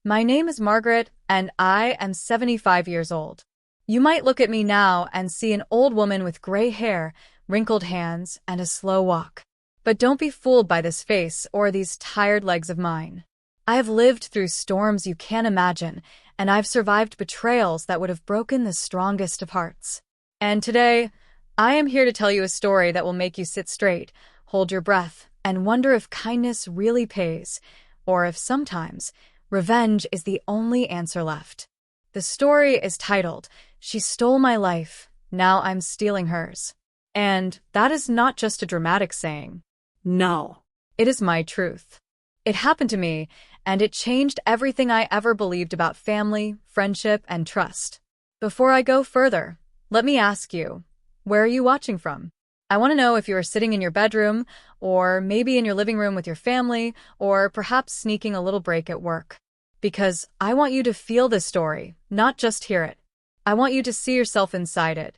My name is Margaret, and I am 75 years old. You might look at me now and see an old woman with gray hair, wrinkled hands, and a slow walk. But don't be fooled by this face or these tired legs of mine. I have lived through storms you can't imagine, and I've survived betrayals that would have broken the strongest of hearts. And today, I am here to tell you a story that will make you sit straight, hold your breath, and wonder if kindness really pays, or if sometimes revenge is the only answer left. The story is titled, "She Stole My Life, Now I'm Stealing Hers." And that is not just a dramatic saying. No, it is my truth. It happened to me, and it changed everything I ever believed about family, friendship, and trust. Before I go further, let me ask you, where are you watching from? I want to know if you are sitting in your bedroom, or maybe in your living room with your family, or perhaps sneaking a little break at work. Because I want you to feel this story, not just hear it. I want you to see yourself inside it,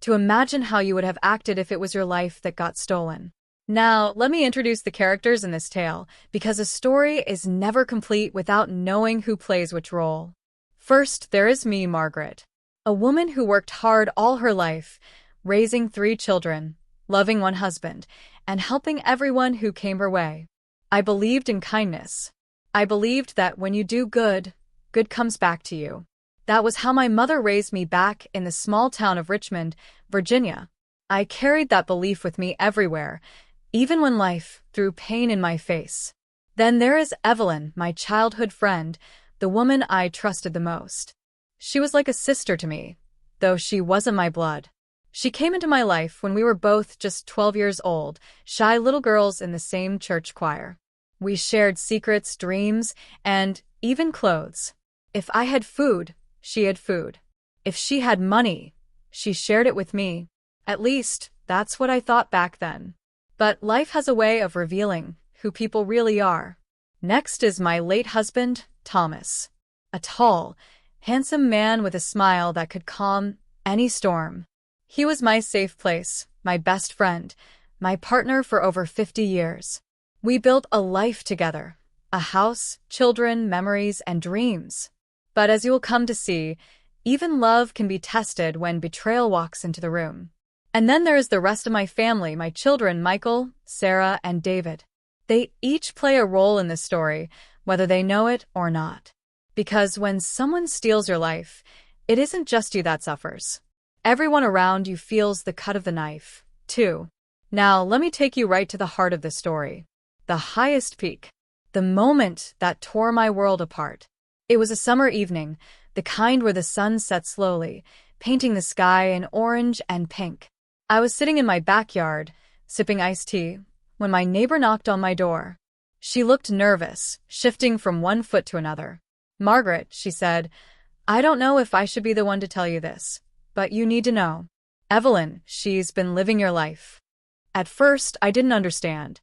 to imagine how you would have acted if it was your life that got stolen. Now, let me introduce the characters in this tale, because a story is never complete without knowing who plays which role. First, there is me, Margaret, a woman who worked hard all her life, raising 3 children, loving one husband, and helping everyone who came her way. I believed in kindness. I believed that when you do good, good comes back to you. That was how my mother raised me back in the small town of Richmond, Virginia. I carried that belief with me everywhere, even when life threw pain in my face. Then there is Evelyn, my childhood friend, the woman I trusted the most. She was like a sister to me, though she wasn't my blood. She came into my life when we were both just 12 years old, shy little girls in the same church choir. We shared secrets, dreams, and even clothes. If I had food, she had food. If she had money, she shared it with me. At least, that's what I thought back then. But life has a way of revealing who people really are. Next is my late husband, Thomas. A tall, handsome man with a smile that could calm any storm. He was my safe place, my best friend, my partner for over 50 years. We built a life together, a house, children, memories, and dreams. But as you will come to see, even love can be tested when betrayal walks into the room. And then there is the rest of my family, my children, Michael, Sarah, and David. They each play a role in this story, whether they know it or not. Because when someone steals your life, it isn't just you that suffers. Everyone around you feels the cut of the knife, too. Now, let me take you right to the heart of the story. The highest peak. The moment that tore my world apart. It was a summer evening, the kind where the sun set slowly, painting the sky in orange and pink. I was sitting in my backyard, sipping iced tea, when my neighbor knocked on my door. She looked nervous, shifting from one foot to another. "Margaret," she said, "I don't know if I should be the one to tell you this, but you need to know. Evelyn, she's been living your life." At first, I didn't understand.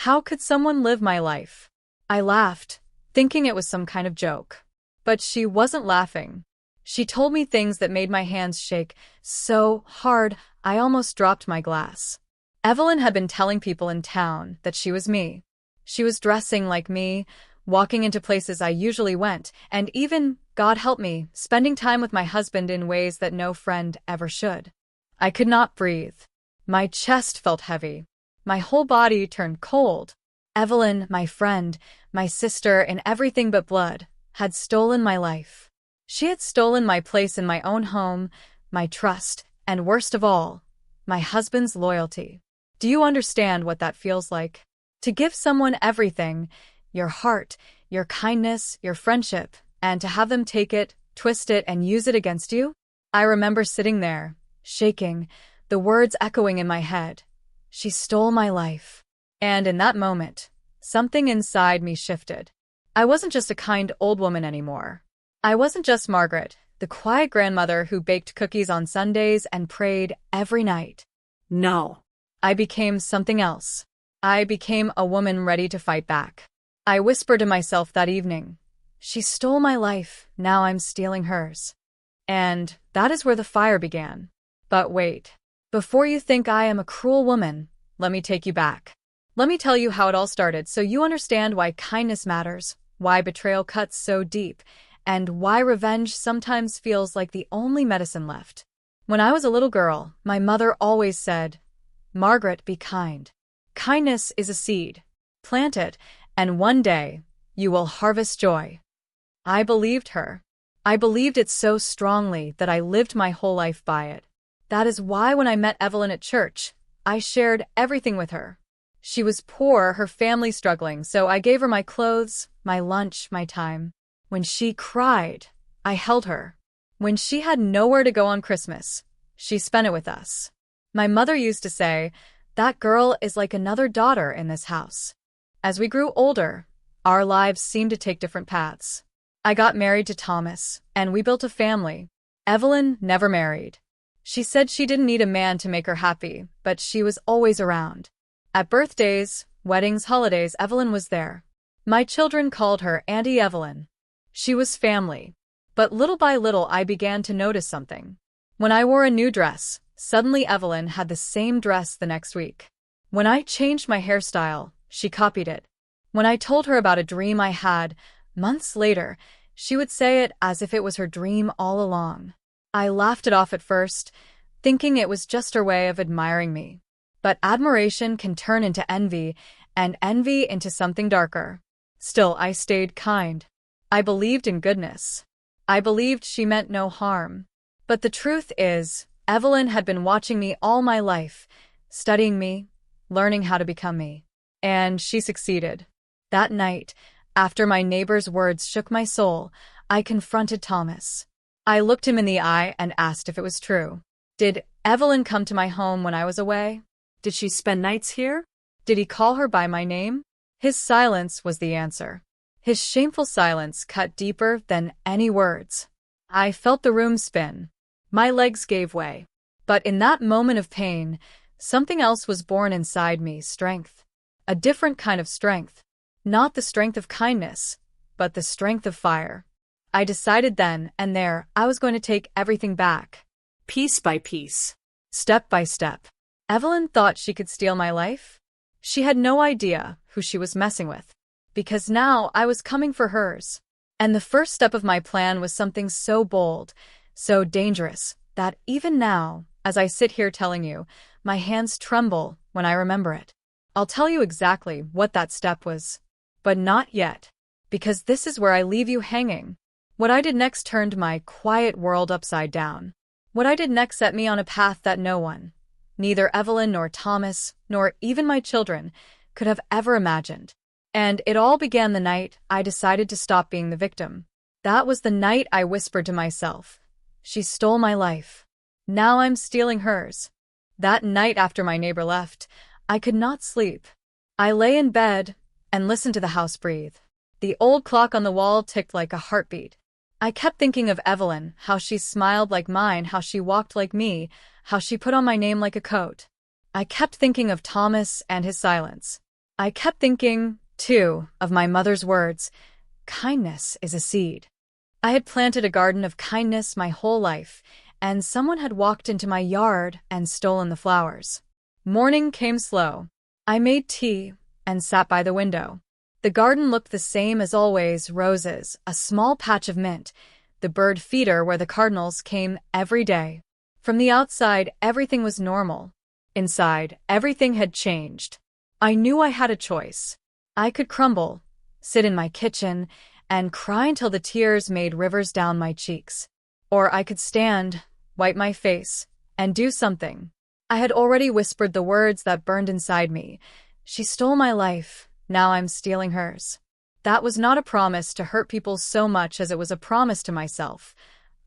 How could someone live my life? I laughed, thinking it was some kind of joke. But she wasn't laughing. She told me things that made my hands shake so hard I almost dropped my glass. Evelyn had been telling people in town that she was me. She was dressing like me, walking into places I usually went, and even, God help me, spending time with my husband in ways that no friend ever should. I could not breathe. My chest felt heavy. My whole body turned cold. Evelyn, my friend, my sister in everything but blood, had stolen my life. She had stolen my place in my own home, my trust, and worst of all, my husband's loyalty. Do you understand what that feels like? To give someone everything, your heart, your kindness, your friendship, and to have them take it, twist it, and use it against you? I remember sitting there, shaking, the words echoing in my head. She stole my life. And in that moment, something inside me shifted. I wasn't just a kind old woman anymore. I wasn't just Margaret, the quiet grandmother who baked cookies on Sundays and prayed every night. No. I became something else. I became a woman ready to fight back. I whispered to myself that evening, "She stole my life, now I'm stealing hers." And that is where the fire began. But wait. Before you think I am a cruel woman, let me take you back. Let me tell you how it all started so you understand why kindness matters, why betrayal cuts so deep, and why revenge sometimes feels like the only medicine left. When I was a little girl, my mother always said, "Margaret, be kind. Kindness is a seed. Plant it, and one day, you will harvest joy." I believed her. I believed it so strongly that I lived my whole life by it. That is why when I met Evelyn at church, I shared everything with her. She was poor, her family struggling, so I gave her my clothes, my lunch, my time. When she cried, I held her. When she had nowhere to go on Christmas, she spent it with us. My mother used to say, "That girl is like another daughter in this house." As we grew older, our lives seemed to take different paths. I got married to Thomas, and we built a family. Evelyn never married. She said she didn't need a man to make her happy, but she was always around. At birthdays, weddings, holidays, Evelyn was there. My children called her Auntie Evelyn. She was family. But little by little I began to notice something. When I wore a new dress, suddenly Evelyn had the same dress the next week. When I changed my hairstyle, she copied it. When I told her about a dream I had, months later, she would say it as if it was her dream all along. I laughed it off at first, thinking it was just her way of admiring me. But admiration can turn into envy, and envy into something darker. Still, I stayed kind. I believed in goodness. I believed she meant no harm. But the truth is, Evelyn had been watching me all my life, studying me, learning how to become me. And she succeeded. That night, after my neighbor's words shook my soul, I confronted Thomas. I looked him in the eye and asked if it was true. Did Evelyn come to my home when I was away? Did she spend nights here? Did he call her by my name? His silence was the answer. His shameful silence cut deeper than any words. I felt the room spin. My legs gave way. But in that moment of pain, something else was born inside me, strength. A different kind of strength. Not the strength of kindness, but the strength of fire. I decided then and there I was going to take everything back. Piece by piece. Step by step. Evelyn thought she could steal my life? She had no idea who she was messing with. Because now I was coming for hers. And the first step of my plan was something so bold, so dangerous, that even now, as I sit here telling you, my hands tremble when I remember it. I'll tell you exactly what that step was. But not yet. Because this is where I leave you hanging. What I did next turned my quiet world upside down. What I did next set me on a path that no one, neither Evelyn nor Thomas, nor even my children, could have ever imagined. And it all began the night I decided to stop being the victim. That was the night I whispered to myself, "She stole my life. Now I'm stealing hers." That night after my neighbor left, I could not sleep. I lay in bed and listened to the house breathe. The old clock on the wall ticked like a heartbeat. I kept thinking of Evelyn, how she smiled like mine, how she walked like me, how she put on my name like a coat. I kept thinking of Thomas and his silence. I kept thinking, too, of my mother's words, "Kindness is a seed." I had planted a garden of kindness my whole life, and someone had walked into my yard and stolen the flowers. Morning came slow. I made tea and sat by the window. The garden looked the same as always, roses, a small patch of mint, the bird feeder where the cardinals came every day. From the outside, everything was normal. Inside, everything had changed. I knew I had a choice. I could crumble, sit in my kitchen, and cry until the tears made rivers down my cheeks. Or I could stand, wipe my face, and do something. I had already whispered the words that burned inside me. She stole my life. Now I'm stealing hers. That was not a promise to hurt people so much as it was a promise to myself.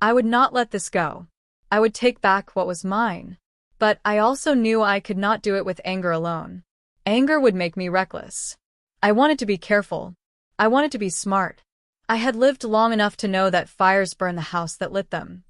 I would not let this go. I would take back what was mine. But I also knew I could not do it with anger alone. Anger would make me reckless. I wanted to be careful. I wanted to be smart. I had lived long enough to know that fires burn the house that lit them,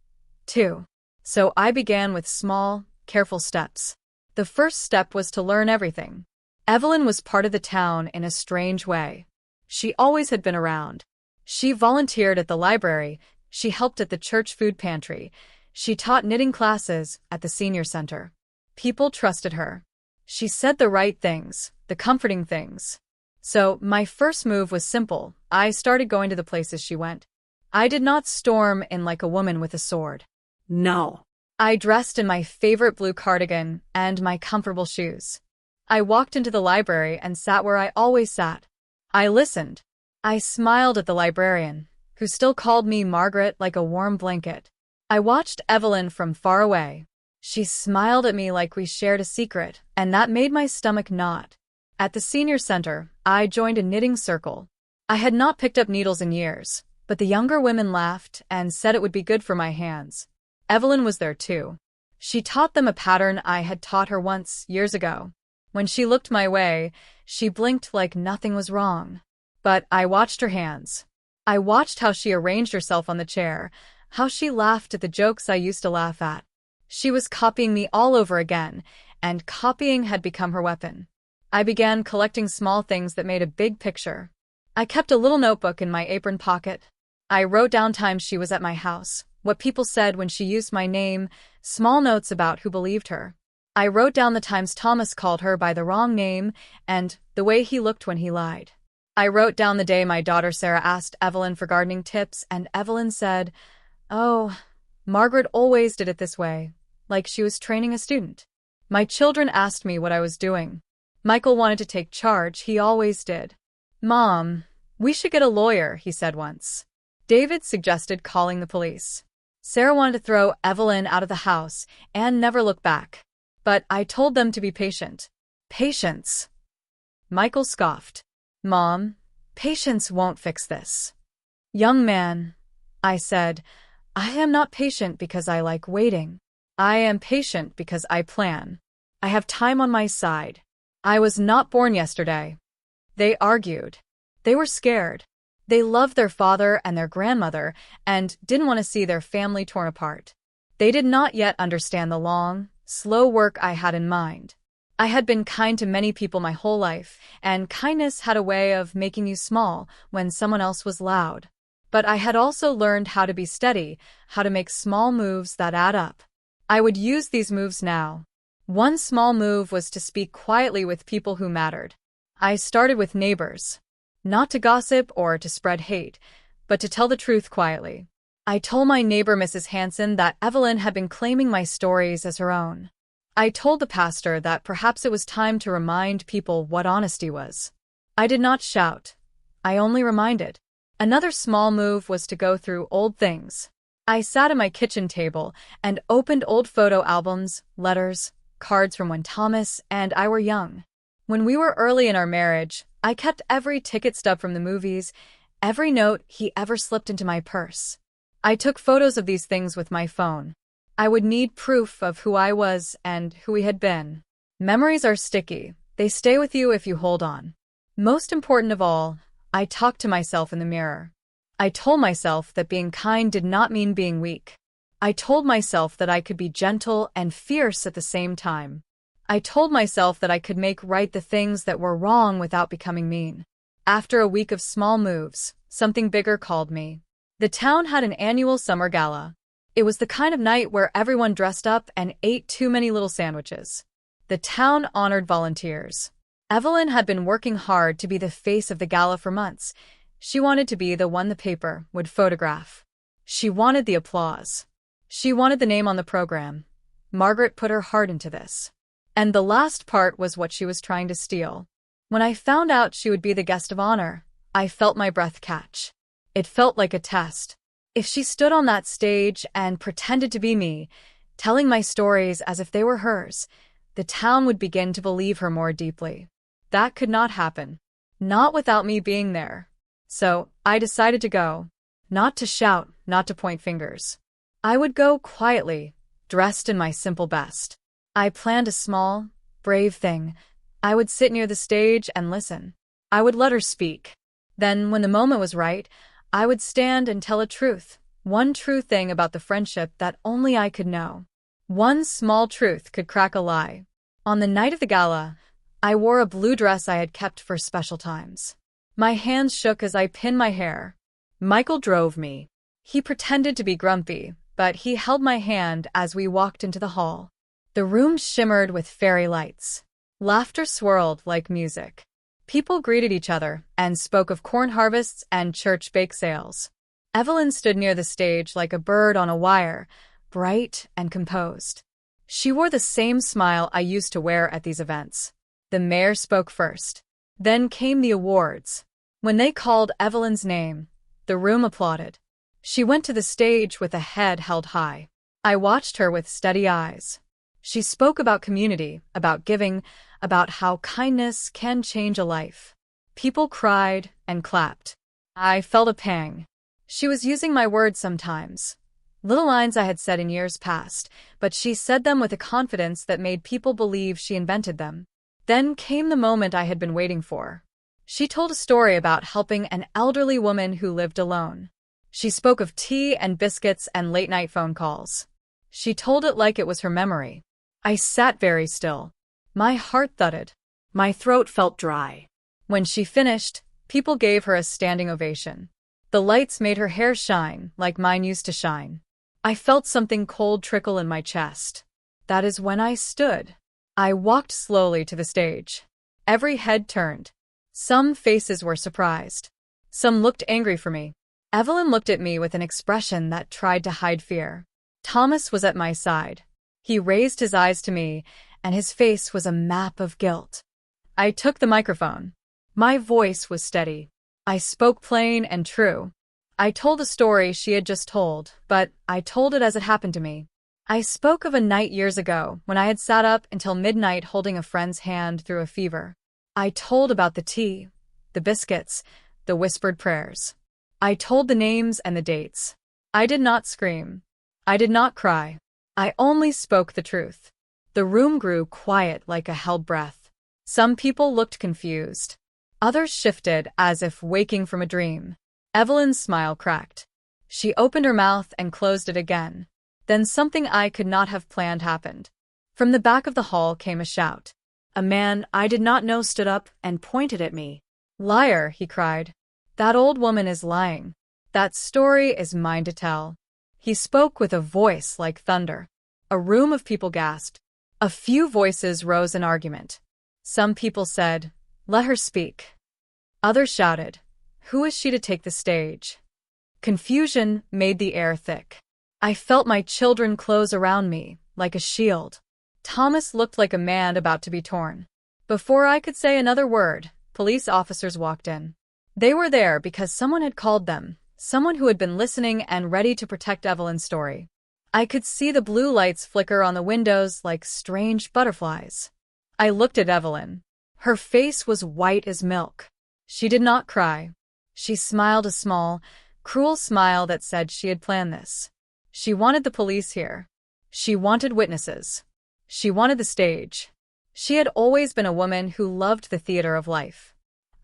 too. So I began with small, careful steps. The first step was to learn everything. Evelyn was part of the town in a strange way. She always had been around. She volunteered at the library, she helped at the church food pantry, she taught knitting classes at the senior center. People trusted her. She said the right things, the comforting things. So my first move was simple. I started going to the places she went. I did not storm in like a woman with a sword. No. I dressed in my favorite blue cardigan and my comfortable shoes. I walked into the library and sat where I always sat. I listened. I smiled at the librarian, who still called me Margaret like a warm blanket. I watched Evelyn from far away. She smiled at me like we shared a secret, and that made my stomach knot. At the senior center, I joined a knitting circle. I had not picked up needles in years, but the younger women laughed and said it would be good for my hands. Evelyn was there too. She taught them a pattern I had taught her once, years ago. When she looked my way, she blinked like nothing was wrong. But I watched her hands. I watched how she arranged herself on the chair, how she laughed at the jokes I used to laugh at. She was copying me all over again, and copying had become her weapon. I began collecting small things that made a big picture. I kept a little notebook in my apron pocket. I wrote down times she was at my house, what people said when she used my name, small notes about who believed her. I wrote down the times Thomas called her by the wrong name and the way he looked when he lied. I wrote down the day my daughter Sarah asked Evelyn for gardening tips and Evelyn said, "Oh, Margaret always did it this way," like she was training a student. My children asked me what I was doing. Michael wanted to take charge, he always did. "Mom, we should get a lawyer," he said once. David suggested calling the police. Sarah wanted to throw Evelyn out of the house and never look back. But I told them to be patient. Patience. Michael scoffed. "Mom, patience won't fix this." "Young man," I said, "I am not patient because I like waiting. I am patient because I plan. I have time on my side. I was not born yesterday." They argued. They were scared. They loved their father and their grandmother and didn't want to see their family torn apart. They did not yet understand the long, slow work I had in mind. I had been kind to many people my whole life, and kindness had a way of making you small when someone else was loud. But I had also learned how to be steady, how to make small moves that add up. I would use these moves now. One small move was to speak quietly with people who mattered. I started with neighbors. Not to gossip or to spread hate, but to tell the truth quietly. I told my neighbor Mrs. Hanson that Evelyn had been claiming my stories as her own. I told the pastor that perhaps it was time to remind people what honesty was. I did not shout. I only reminded. Another small move was to go through old things. I sat at my kitchen table and opened old photo albums, letters, cards from when Thomas and I were young. When we were early in our marriage, I kept every ticket stub from the movies, every note he ever slipped into my purse. I took photos of these things with my phone. I would need proof of who I was and who we had been. Memories are sticky. They stay with you if you hold on. Most important of all, I talked to myself in the mirror. I told myself that being kind did not mean being weak. I told myself that I could be gentle and fierce at the same time. I told myself that I could make right the things that were wrong without becoming mean. After a week of small moves, something bigger called me. The town had an annual summer gala. It was the kind of night where everyone dressed up and ate too many little sandwiches. The town honored volunteers. Evelyn had been working hard to be the face of the gala for months. She wanted to be the one the paper would photograph. She wanted the applause. She wanted the name on the program. Margaret put her heart into this. And the last part was what she was trying to steal. When I found out she would be the guest of honor, I felt my breath catch. It felt like a test. If she stood on that stage and pretended to be me, telling my stories as if they were hers, the town would begin to believe her more deeply. That could not happen. Not without me being there. So I decided to go. Not to shout, not to point fingers. I would go quietly, dressed in my simple best. I planned a small, brave thing. I would sit near the stage and listen. I would let her speak. Then, when the moment was right, I would stand and tell a truth. One true thing about the friendship that only I could know. One small truth could crack a lie. On the night of the gala, I wore a blue dress I had kept for special times. My hands shook as I pinned my hair. Michael drove me. He pretended to be grumpy, but he held my hand as we walked into the hall. The room shimmered with fairy lights. Laughter swirled like music. People greeted each other and spoke of corn harvests and church bake sales. Evelyn stood near the stage like a bird on a wire, bright and composed. She wore the same smile I used to wear at these events. The mayor spoke first. Then came the awards. When they called Evelyn's name, the room applauded. She went to the stage with a head held high. I watched her with steady eyes. She spoke about community, about giving, about how kindness can change a life. People cried and clapped. I felt a pang. She was using my words sometimes. Little lines I had said in years past, but she said them with a confidence that made people believe she invented them. Then came the moment I had been waiting for. She told a story about helping an elderly woman who lived alone. She spoke of tea and biscuits and late-night phone calls. She told it like it was her memory. I sat very still. My heart thudded. My throat felt dry. When she finished, people gave her a standing ovation. The lights made her hair shine like mine used to shine. I felt something cold trickle in my chest. That is when I stood. I walked slowly to the stage. Every head turned. Some faces were surprised. Some looked angry for me. Evelyn looked at me with an expression that tried to hide fear. Thomas was at my side. He raised his eyes to me, and his face was a map of guilt. I took the microphone. My voice was steady. I spoke plain and true. I told the story she had just told, but I told it as it happened to me. I spoke of a night years ago when I had sat up until midnight holding a friend's hand through a fever. I told about the tea, the biscuits, the whispered prayers. I told the names and the dates. I did not scream. I did not cry. I only spoke the truth. The room grew quiet like a held breath. Some people looked confused. Others shifted as if waking from a dream. Evelyn's smile cracked. She opened her mouth and closed it again. Then something I could not have planned happened. From the back of the hall came a shout. A man I did not know stood up and pointed at me. "Liar," he cried. "That old woman is lying. That story is mine to tell." He spoke with a voice like thunder. A room of people gasped. A few voices rose in argument. Some people said, "Let her speak." Others shouted, "Who is she to take the stage?" Confusion made the air thick. I felt my children close around me, like a shield. Thomas looked like a man about to be torn. Before I could say another word, police officers walked in. They were there because someone had called them, someone who had been listening and ready to protect Evelyn's story. I could see the blue lights flicker on the windows like strange butterflies. I looked at Evelyn. Her face was white as milk. She did not cry. She smiled a small, cruel smile that said she had planned this. She wanted the police here. She wanted witnesses. She wanted the stage. She had always been a woman who loved the theater of life.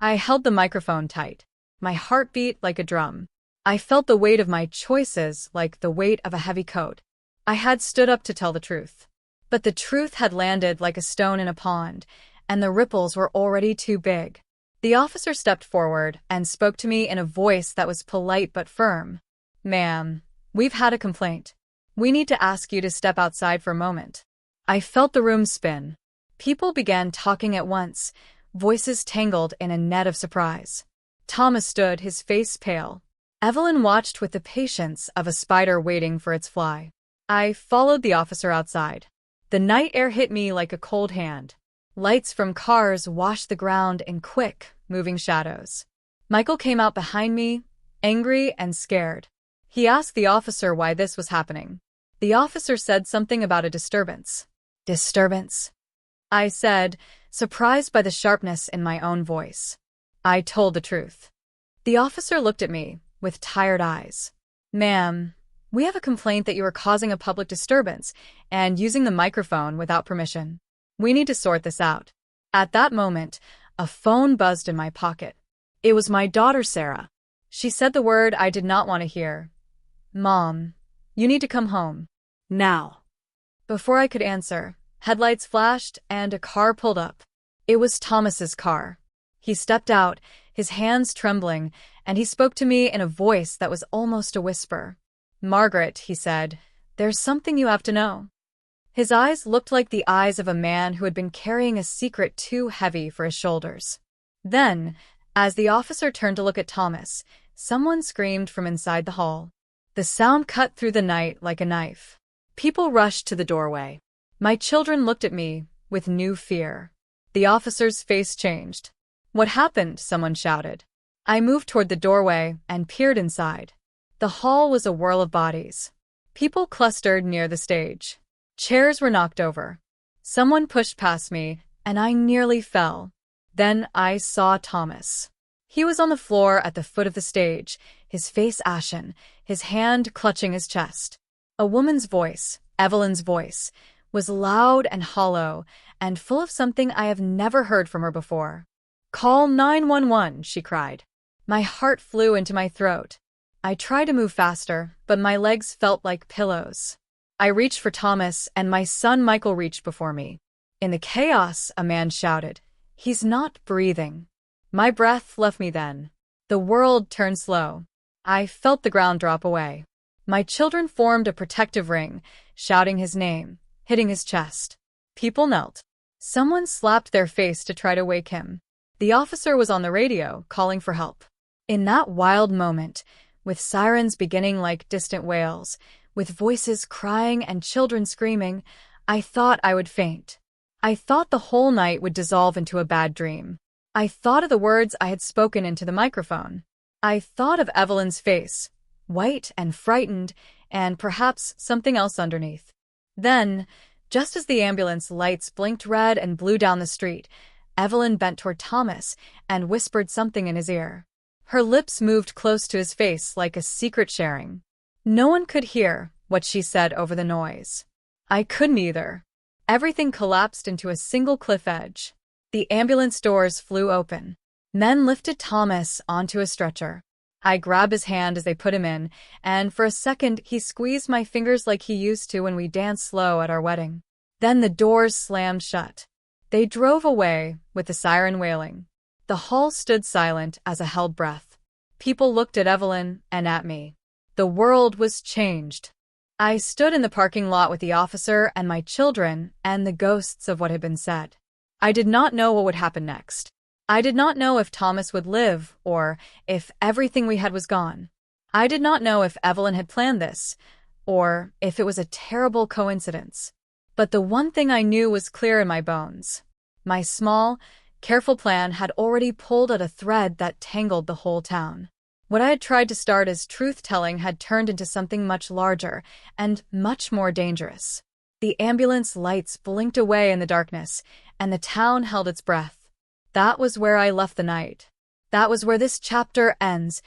I held the microphone tight. My heart beat like a drum. I felt the weight of my choices like the weight of a heavy coat. I had stood up to tell the truth. But the truth had landed like a stone in a pond, and the ripples were already too big. The officer stepped forward and spoke to me in a voice that was polite but firm. "Ma'am, we've had a complaint. We need to ask you to step outside for a moment." I felt the room spin. People began talking at once, voices tangled in a net of surprise. Thomas stood, his face pale. Evelyn watched with the patience of a spider waiting for its fly. I followed the officer outside. The night air hit me like a cold hand. Lights from cars washed the ground in quick, moving shadows. Michael came out behind me, angry and scared. He asked the officer why this was happening. The officer said something about a disturbance. "Disturbance?" I said, surprised by the sharpness in my own voice. I told the truth. The officer looked at me with tired eyes. "Ma'am, we have a complaint that you are causing a public disturbance and using the microphone without permission. We need to sort this out." At that moment, a phone buzzed in my pocket. It was my daughter, Sarah. She said the word I did not want to hear. "Mom, you need to come home. Now." Before I could answer, headlights flashed and a car pulled up. It was Thomas's car. He stepped out, his hands trembling, and he spoke to me in a voice that was almost a whisper. "Margaret," he said, "there's something you have to know." His eyes looked like the eyes of a man who had been carrying a secret too heavy for his shoulders. Then, as the officer turned to look at Thomas, someone screamed from inside the hall. The sound cut through the night like a knife. People rushed to the doorway. My children looked at me with new fear. The officer's face changed. "What happened?" someone shouted. I moved toward the doorway and peered inside. The hall was a whirl of bodies. People clustered near the stage. Chairs were knocked over. Someone pushed past me, and I nearly fell. Then I saw Thomas. He was on the floor at the foot of the stage, his face ashen, his hand clutching his chest. A woman's voice, Evelyn's voice, was loud and hollow and full of something I have never heard from her before. "Call 911, she cried. My heart flew into my throat. I tried to move faster, but my legs felt like pillows. I reached for Thomas, and my son Michael reached before me. In the chaos, a man shouted, "He's not breathing." My breath left me then. The world turned slow. I felt the ground drop away. My children formed a protective ring, shouting his name, hitting his chest. People knelt. Someone slapped their face to try to wake him. The officer was on the radio, calling for help. In that wild moment, with sirens beginning like distant wails, with voices crying and children screaming, I thought I would faint. I thought the whole night would dissolve into a bad dream. I thought of the words I had spoken into the microphone. I thought of Evelyn's face, white and frightened, and perhaps something else underneath. Then, just as the ambulance lights blinked red and blue down the street, Evelyn bent toward Thomas and whispered something in his ear. Her lips moved close to his face like a secret sharing. No one could hear what she said over the noise. I couldn't either. Everything collapsed into a single cliff edge. The ambulance doors flew open. Men lifted Thomas onto a stretcher. I grabbed his hand as they put him in, and for a second he squeezed my fingers like he used to when we danced slow at our wedding. Then the doors slammed shut. They drove away with the siren wailing. The hall stood silent as I held breath. People looked at Evelyn and at me. The world was changed. I stood in the parking lot with the officer and my children and the ghosts of what had been said. I did not know what would happen next. I did not know if Thomas would live or if everything we had was gone. I did not know if Evelyn had planned this or if it was a terrible coincidence. But the one thing I knew was clear in my bones. My small, careful plan had already pulled at a thread that tangled the whole town. What I had tried to start as truth-telling had turned into something much larger and much more dangerous. The ambulance lights blinked away in the darkness, and the town held its breath. That was where I left the night. That was where this chapter ends,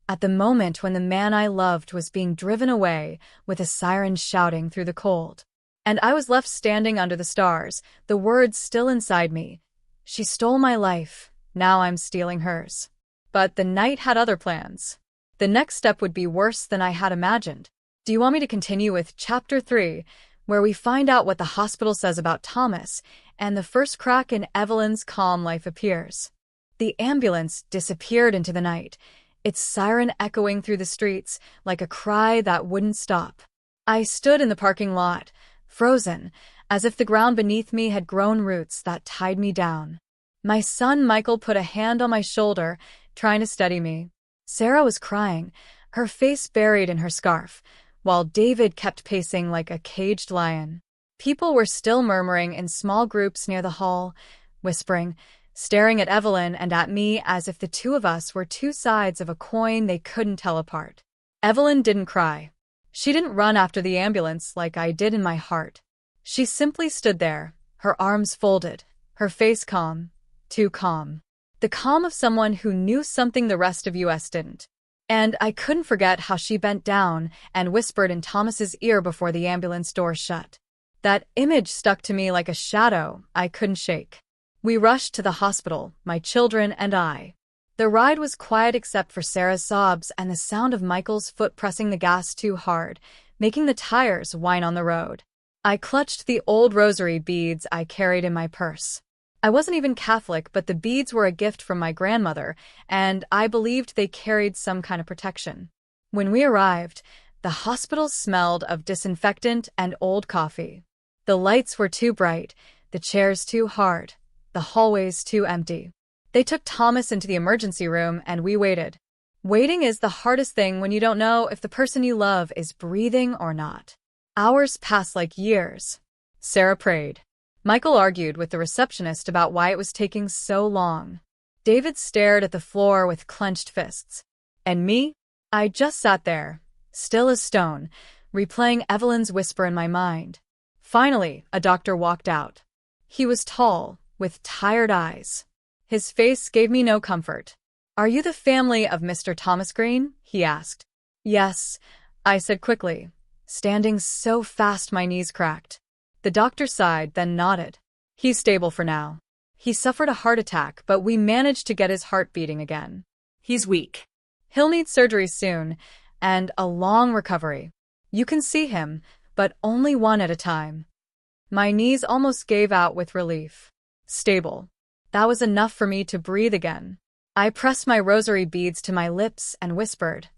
at the moment when the man I loved was being driven away with a siren shouting through the cold. And I was left standing under the stars, the words still inside me. She stole my life, now I'm stealing hers. But the night had other plans. The next step would be worse than I had imagined. Do you want me to continue with Chapter 3, where we find out what the hospital says about Thomas, and the first crack in Evelyn's calm life appears? The ambulance disappeared into the night, its siren echoing through the streets like a cry that wouldn't stop. I stood in the parking lot, frozen, as if the ground beneath me had grown roots that tied me down. My son Michael put a hand on my shoulder, trying to steady me. Sarah was crying, her face buried in her scarf, while David kept pacing like a caged lion. People were still murmuring in small groups near the hall, whispering, staring at Evelyn and at me as if the two of us were two sides of a coin they couldn't tell apart. Evelyn didn't cry. She didn't run after the ambulance like I did in my heart. She simply stood there, her arms folded, her face calm, too calm. The calm of someone who knew something the rest of us didn't. And I couldn't forget how she bent down and whispered in Thomas's ear before the ambulance door shut. That image stuck to me like a shadow I couldn't shake. We rushed to the hospital, my children and I. The ride was quiet except for Sarah's sobs and the sound of Michael's foot pressing the gas too hard, making the tires whine on the road. I clutched the old rosary beads I carried in my purse. I wasn't even Catholic, but the beads were a gift from my grandmother, and I believed they carried some kind of protection. When we arrived, the hospital smelled of disinfectant and old coffee. The lights were too bright, the chairs too hard, the hallways too empty. They took Thomas into the emergency room and we waited. Waiting is the hardest thing when you don't know if the person you love is breathing or not. Hours passed like years. Sarah prayed. Michael argued with the receptionist about why it was taking so long. David stared at the floor with clenched fists. And me? I just sat there, still as stone, replaying Evelyn's whisper in my mind. Finally, a doctor walked out. He was tall, with tired eyes. His face gave me no comfort. "Are you the family of Mr. Thomas Green?" he asked. "Yes," I said quickly, standing so fast my knees cracked. The doctor sighed, then nodded. "He's stable for now. He suffered a heart attack, but we managed to get his heart beating again. He's weak. He'll need surgery soon, and a long recovery. You can see him, but only one at a time." My knees almost gave out with relief. Stable. That was enough for me to breathe again. I pressed my rosary beads to my lips and whispered,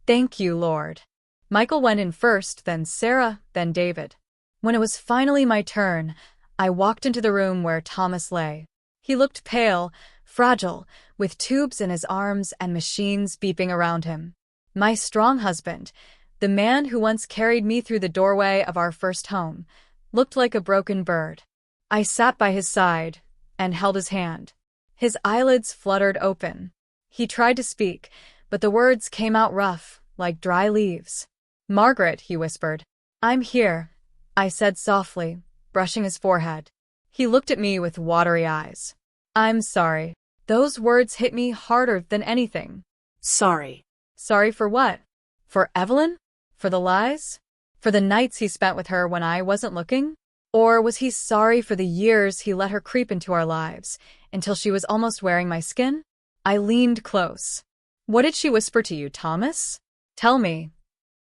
"Thank you, Lord." Michael went in first, then Sarah, then David. When it was finally my turn, I walked into the room where Thomas lay. He looked pale, fragile, with tubes in his arms and machines beeping around him. My strong husband, the man who once carried me through the doorway of our first home, looked like a broken bird. I sat by his side and held his hand. His eyelids fluttered open. He tried to speak, but the words came out rough, like dry leaves. "Margaret," he whispered. "I'm here," I said softly, brushing his forehead. He looked at me with watery eyes. "I'm sorry." Those words hit me harder than anything. Sorry. Sorry for what? For Evelyn? For the lies? For the nights he spent with her when I wasn't looking? Or was he sorry for the years he let her creep into our lives, until she was almost wearing my skin? I leaned close. "What did she whisper to you, Thomas? Tell me."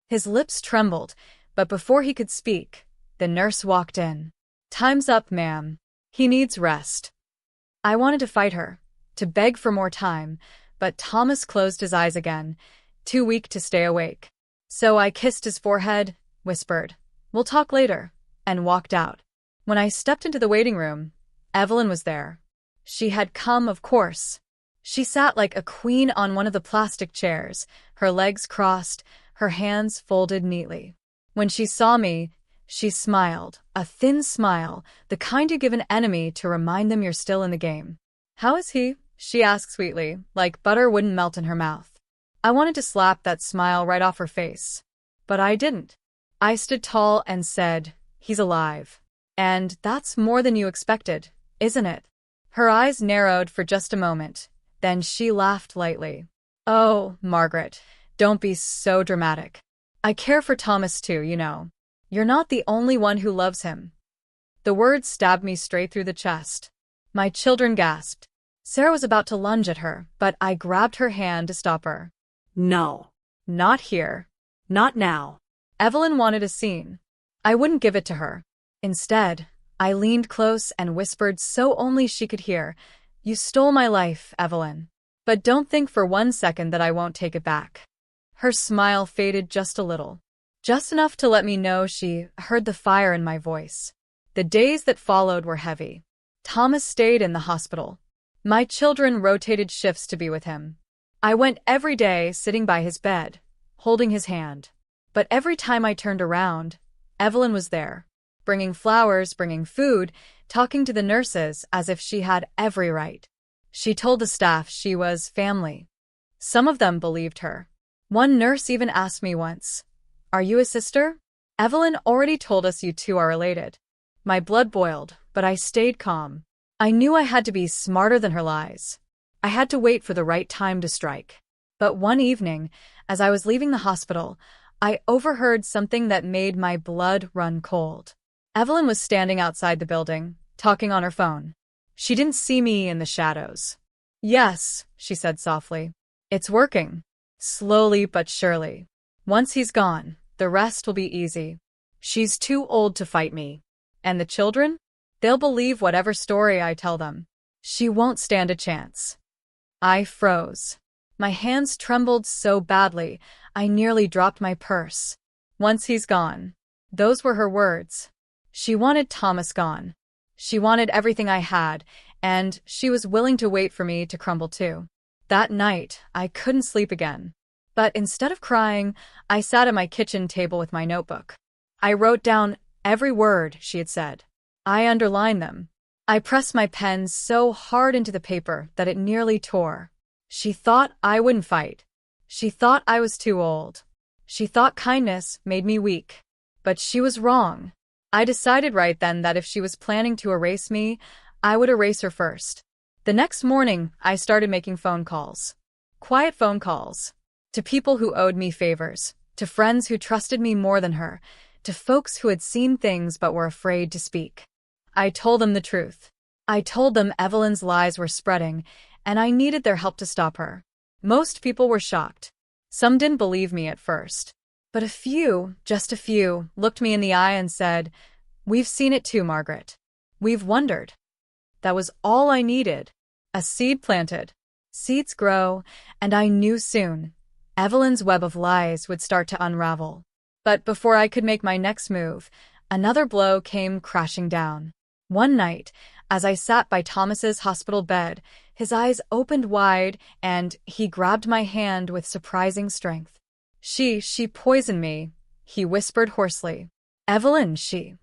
His lips trembled, but before he could speak, the nurse walked in. "Time's up, ma'am. He needs rest." I wanted to fight her, to beg for more time, but Thomas closed his eyes again, too weak to stay awake. So I kissed his forehead, whispered, "We'll talk later," and walked out. When I stepped into the waiting room, Evelyn was there. She had come, of course. She sat like a queen on one of the plastic chairs, her legs crossed, her hands folded neatly. When she saw me, she smiled, a thin smile, the kind you give an enemy to remind them you're still in the game. "How is he?" she asked sweetly, like butter wouldn't melt in her mouth. I wanted to slap that smile right off her face, but I didn't. I stood tall and said, "He's alive. And that's more than you expected, isn't it?" Her eyes narrowed for just a moment, then she laughed lightly. "Oh, Margaret, don't be so dramatic. I care for Thomas too, you know. You're not the only one who loves him." The words stabbed me straight through the chest. My children gasped. Sarah was about to lunge at her, but I grabbed her hand to stop her. No. "Not here. Not now." Evelyn wanted a scene. I wouldn't give it to her. Instead, I leaned close and whispered so only she could hear, "You stole my life, Evelyn. But don't think for one second that I won't take it back." Her smile faded just a little. Just enough to let me know she heard the fire in my voice. The days that followed were heavy. Thomas stayed in the hospital. My children rotated shifts to be with him. I went every day sitting by his bed, holding his hand. But every time I turned around, Evelyn was there, bringing flowers, bringing food, talking to the nurses as if she had every right. She told the staff she was family. Some of them believed her. One nurse even asked me once, "Are you a sister? Evelyn already told us you two are related." My blood boiled, but I stayed calm. I knew I had to be smarter than her lies. I had to wait for the right time to strike. But one evening, as I was leaving the hospital, I overheard something that made my blood run cold. Evelyn was standing outside the building, talking on her phone. She didn't see me in the shadows. "Yes," she said softly. "It's working. Slowly but surely. Once he's gone, the rest will be easy. She's too old to fight me. And the children? They'll believe whatever story I tell them. She won't stand a chance." I froze. My hands trembled so badly, I nearly dropped my purse. "Once he's gone." Those were her words. She wanted Thomas gone. She wanted everything I had, and she was willing to wait for me to crumble too. That night, I couldn't sleep again. But instead of crying, I sat at my kitchen table with my notebook. I wrote down every word she had said. I underlined them. I pressed my pen so hard into the paper that it nearly tore. She thought I wouldn't fight. She thought I was too old. She thought kindness made me weak. But she was wrong. I decided right then that if she was planning to erase me, I would erase her first. The next morning, I started making phone calls. Quiet phone calls. To people who owed me favors. To friends who trusted me more than her. To folks who had seen things but were afraid to speak. I told them the truth. I told them Evelyn's lies were spreading, and I needed their help to stop her. Most people were shocked. Some didn't believe me at first. But a few, just a few, looked me in the eye and said, "We've seen it too, Margaret. We've wondered." That was all I needed. A seed planted. Seeds grow, and I knew soon Evelyn's web of lies would start to unravel. But before I could make my next move, another blow came crashing down. One night, as I sat by Thomas's hospital bed, his eyes opened wide, and he grabbed my hand with surprising strength. She poisoned me," he whispered hoarsely. "Evelyn, she—"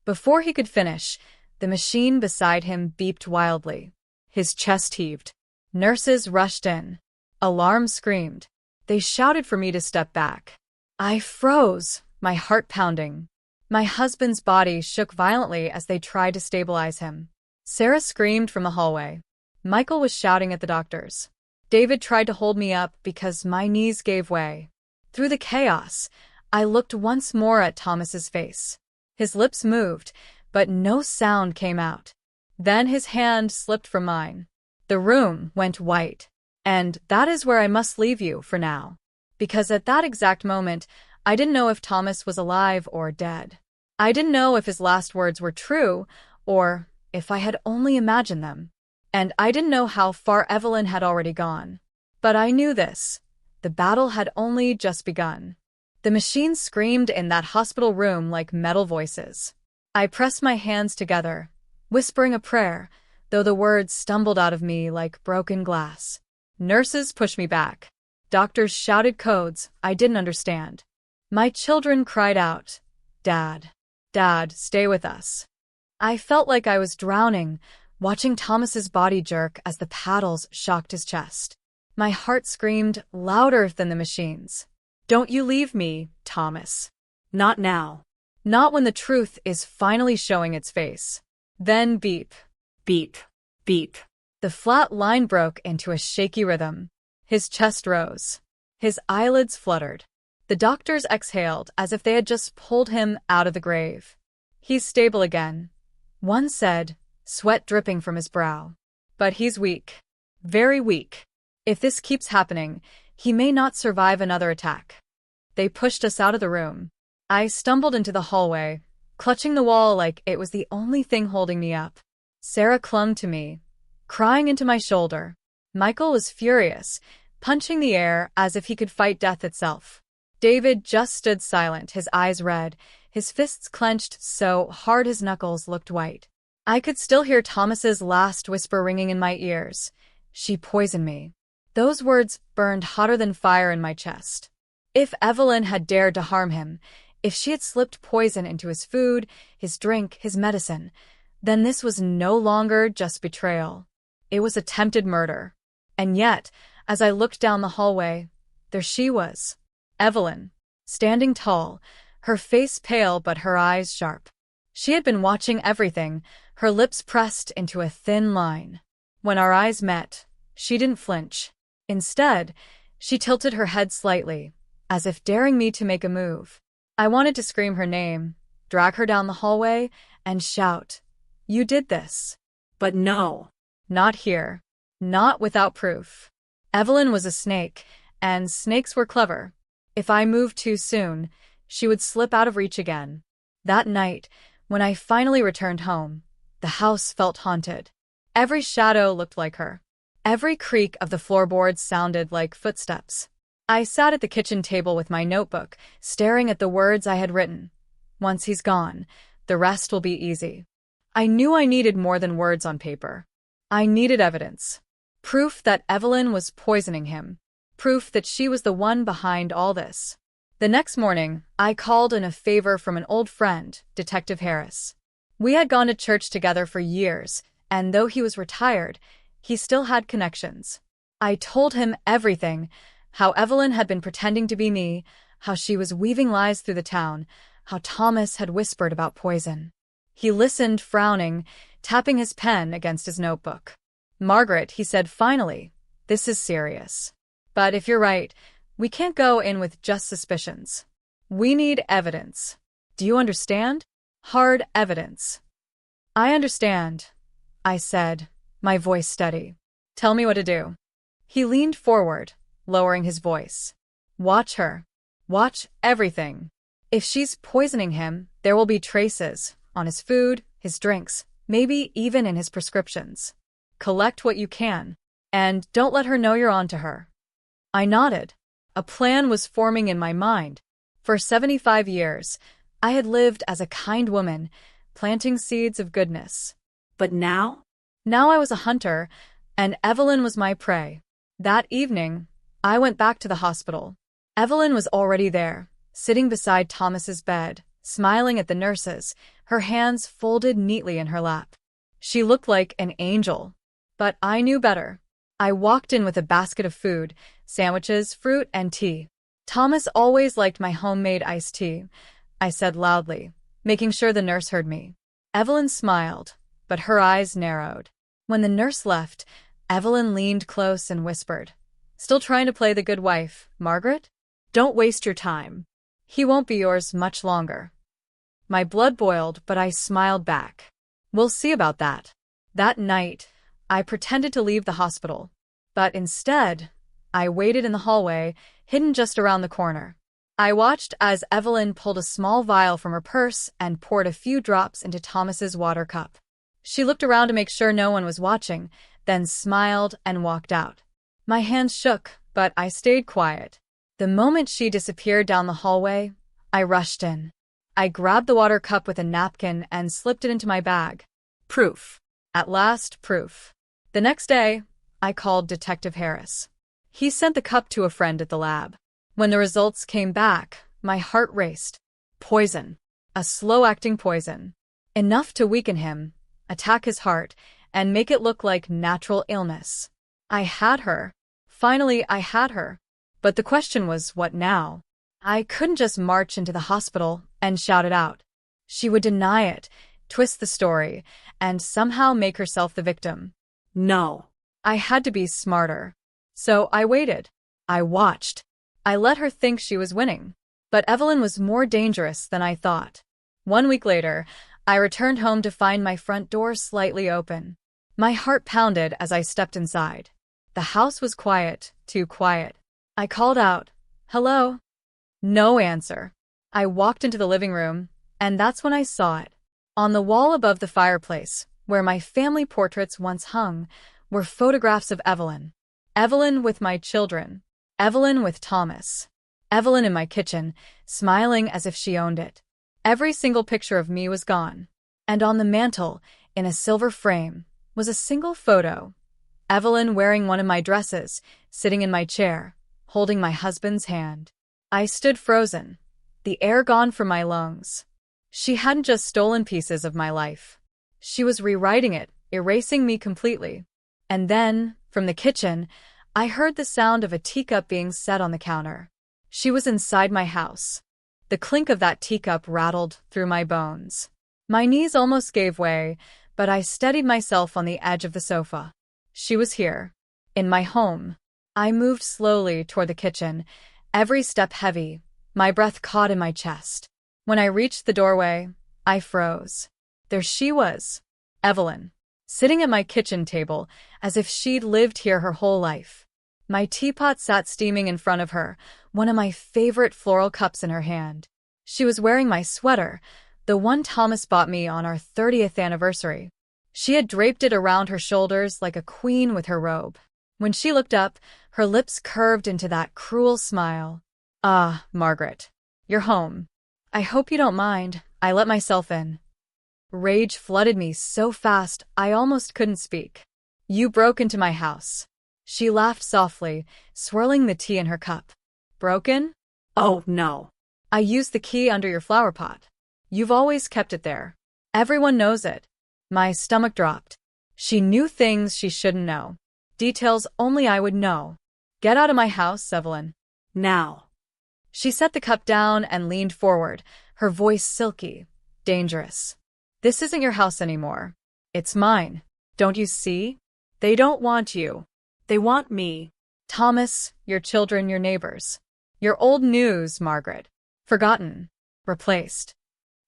Before he could finish, the machine beside him beeped wildly. His chest heaved. Nurses rushed in. Alarm screamed. They shouted for me to step back. I froze, my heart pounding. My husband's body shook violently as they tried to stabilize him. Sarah screamed from the hallway. Michael was shouting at the doctors. David tried to hold me up because my knees gave way. Through the chaos, I looked once more at Thomas's face. His lips moved, but no sound came out. Then his hand slipped from mine. The room went white. And that is where I must leave you for now. Because at that exact moment, I didn't know if Thomas was alive or dead. I didn't know if his last words were true, or if I had only imagined them. And I didn't know how far Evelyn had already gone. But I knew this. The battle had only just begun. The machines screamed in that hospital room like metal voices. I pressed my hands together, whispering a prayer, though the words stumbled out of me like broken glass. Nurses pushed me back. Doctors shouted codes I didn't understand. My children cried out, "Dad, Dad, stay with us." I felt like I was drowning, watching Thomas's body jerk as the paddles shocked his chest. My heart screamed louder than the machines. "Don't you leave me, Thomas." Not now. Not when the truth is finally showing its face. Then beep. Beep. Beep. The flat line broke into a shaky rhythm. His chest rose. His eyelids fluttered. The doctors exhaled as if they had just pulled him out of the grave. "He's stable again," one said, sweat dripping from his brow. "But he's weak. Very weak. If this keeps happening, he may not survive another attack." They pushed us out of the room. I stumbled into the hallway, clutching the wall like it was the only thing holding me up. Sarah clung to me, crying into my shoulder. Michael was furious, punching the air as if he could fight death itself. David just stood silent, his eyes red, his fists clenched so hard his knuckles looked white. I could still hear Thomas's last whisper ringing in my ears. "She poisoned me." Those words burned hotter than fire in my chest. If Evelyn had dared to harm him, if she had slipped poison into his food, his drink, his medicine, then this was no longer just betrayal. It was attempted murder. And yet, as I looked down the hallway, there she was, Evelyn, standing tall, her face pale but her eyes sharp. She had been watching everything, her lips pressed into a thin line. When our eyes met, she didn't flinch. Instead, she tilted her head slightly, as if daring me to make a move. I wanted to scream her name, drag her down the hallway, and shout, "You did this." But no. Not here. Not without proof. Evelyn was a snake, and snakes were clever. If I moved too soon, she would slip out of reach again. That night, when I finally returned home, the house felt haunted. Every shadow looked like her. Every creak of the floorboards sounded like footsteps. I sat at the kitchen table with my notebook, staring at the words I had written. "Once he's gone, the rest will be easy." I knew I needed more than words on paper. I needed evidence. Proof that Evelyn was poisoning him. Proof that she was the one behind all this. The next morning, I called in a favor from an old friend, Detective Harris. We had gone to church together for years, and though he was retired, he still had connections. I told him everything, how Evelyn had been pretending to be me, how she was weaving lies through the town, how Thomas had whispered about poison. He listened, frowning, tapping his pen against his notebook. "Margaret," he said finally, "this is serious. But if you're right, we can't go in with just suspicions. We need evidence. Do you understand? Hard evidence." "I understand," I said, my voice steady. "Tell me what to do." He leaned forward, lowering his voice. "Watch her. Watch everything. If she's poisoning him, there will be traces on his food, his drinks, maybe even in his prescriptions. Collect what you can, and don't let her know you're on to her." I nodded. A plan was forming in my mind. For 75 years, I had lived as a kind woman, planting seeds of goodness. But now? Now I was a hunter, and Evelyn was my prey. That evening, I went back to the hospital. Evelyn was already there, sitting beside Thomas's bed, smiling at the nurses, her hands folded neatly in her lap. She looked like an angel. But I knew better. I walked in with a basket of food, sandwiches, fruit, and tea. "Thomas always liked my homemade iced tea," I said loudly, making sure the nurse heard me. Evelyn smiled, but her eyes narrowed. When the nurse left, Evelyn leaned close and whispered, "Still trying to play the good wife, Margaret? Don't waste your time." He won't be yours much longer." My blood boiled, but I smiled back. "We'll see about that." That night, I pretended to leave the hospital. But instead, I waited in the hallway, hidden just around the corner. I watched as Evelyn pulled a small vial from her purse and poured a few drops into Thomas's water cup. She looked around to make sure no one was watching, then smiled and walked out. My hands shook, but I stayed quiet. The moment she disappeared down the hallway, I rushed in. I grabbed the water cup with a napkin and slipped it into my bag. Proof. At last, proof. The next day, I called Detective Harris. He sent the cup to a friend at the lab. When the results came back, my heart raced. Poison. A slow-acting poison. Enough to weaken him, attack his heart, and make it look like natural illness. I had her. Finally, I had her. But the question was, what now? I couldn't just march into the hospital and shout it out. She would deny it, twist the story, and somehow make herself the victim. No. I had to be smarter. So I waited. I watched. I let her think she was winning. But Evelyn was more dangerous than I thought. 1 week later, I returned home to find my front door slightly open. My heart pounded as I stepped inside. The house was quiet, too quiet. I called out, "Hello?" No answer. I walked into the living room, and that's when I saw it. On the wall above the fireplace, where my family portraits once hung, were photographs of Evelyn. Evelyn with my children. Evelyn with Thomas. Evelyn in my kitchen, smiling as if she owned it. Every single picture of me was gone. And on the mantel, in a silver frame, was a single photo. Evelyn wearing one of my dresses, sitting in my chair, holding my husband's hand. I stood frozen, the air gone from my lungs. She hadn't just stolen pieces of my life. She was rewriting it, erasing me completely. And then, from the kitchen, I heard the sound of a teacup being set on the counter. She was inside my house. The clink of that teacup rattled through my bones. My knees almost gave way, but I steadied myself on the edge of the sofa. She was here, in my home. I moved slowly toward the kitchen, every step heavy, my breath caught in my chest. When I reached the doorway, I froze. There she was, Evelyn, sitting at my kitchen table as if she'd lived here her whole life. My teapot sat steaming in front of her, one of my favorite floral cups in her hand. She was wearing my sweater, the one Thomas bought me on our 30th anniversary. She had draped it around her shoulders like a queen with her robe. When she looked up, her lips curved into that cruel smile. "Ah, Margaret, you're home. I hope you don't mind, I let myself in." Rage flooded me so fast I almost couldn't speak. You broke into my house. She laughed softly, swirling the tea in her cup. Broken? Oh, no. I used the key under your flower pot. You've always kept it there. Everyone knows it. My stomach dropped. She knew things she shouldn't know. Details only I would know. Get out of my house, Evelyn. Now. She set the cup down and leaned forward, her voice silky, dangerous. This isn't your house anymore. It's mine. Don't you see? They don't want you. They want me. Thomas, your children, your neighbors. Your old news, Margaret. Forgotten. Replaced.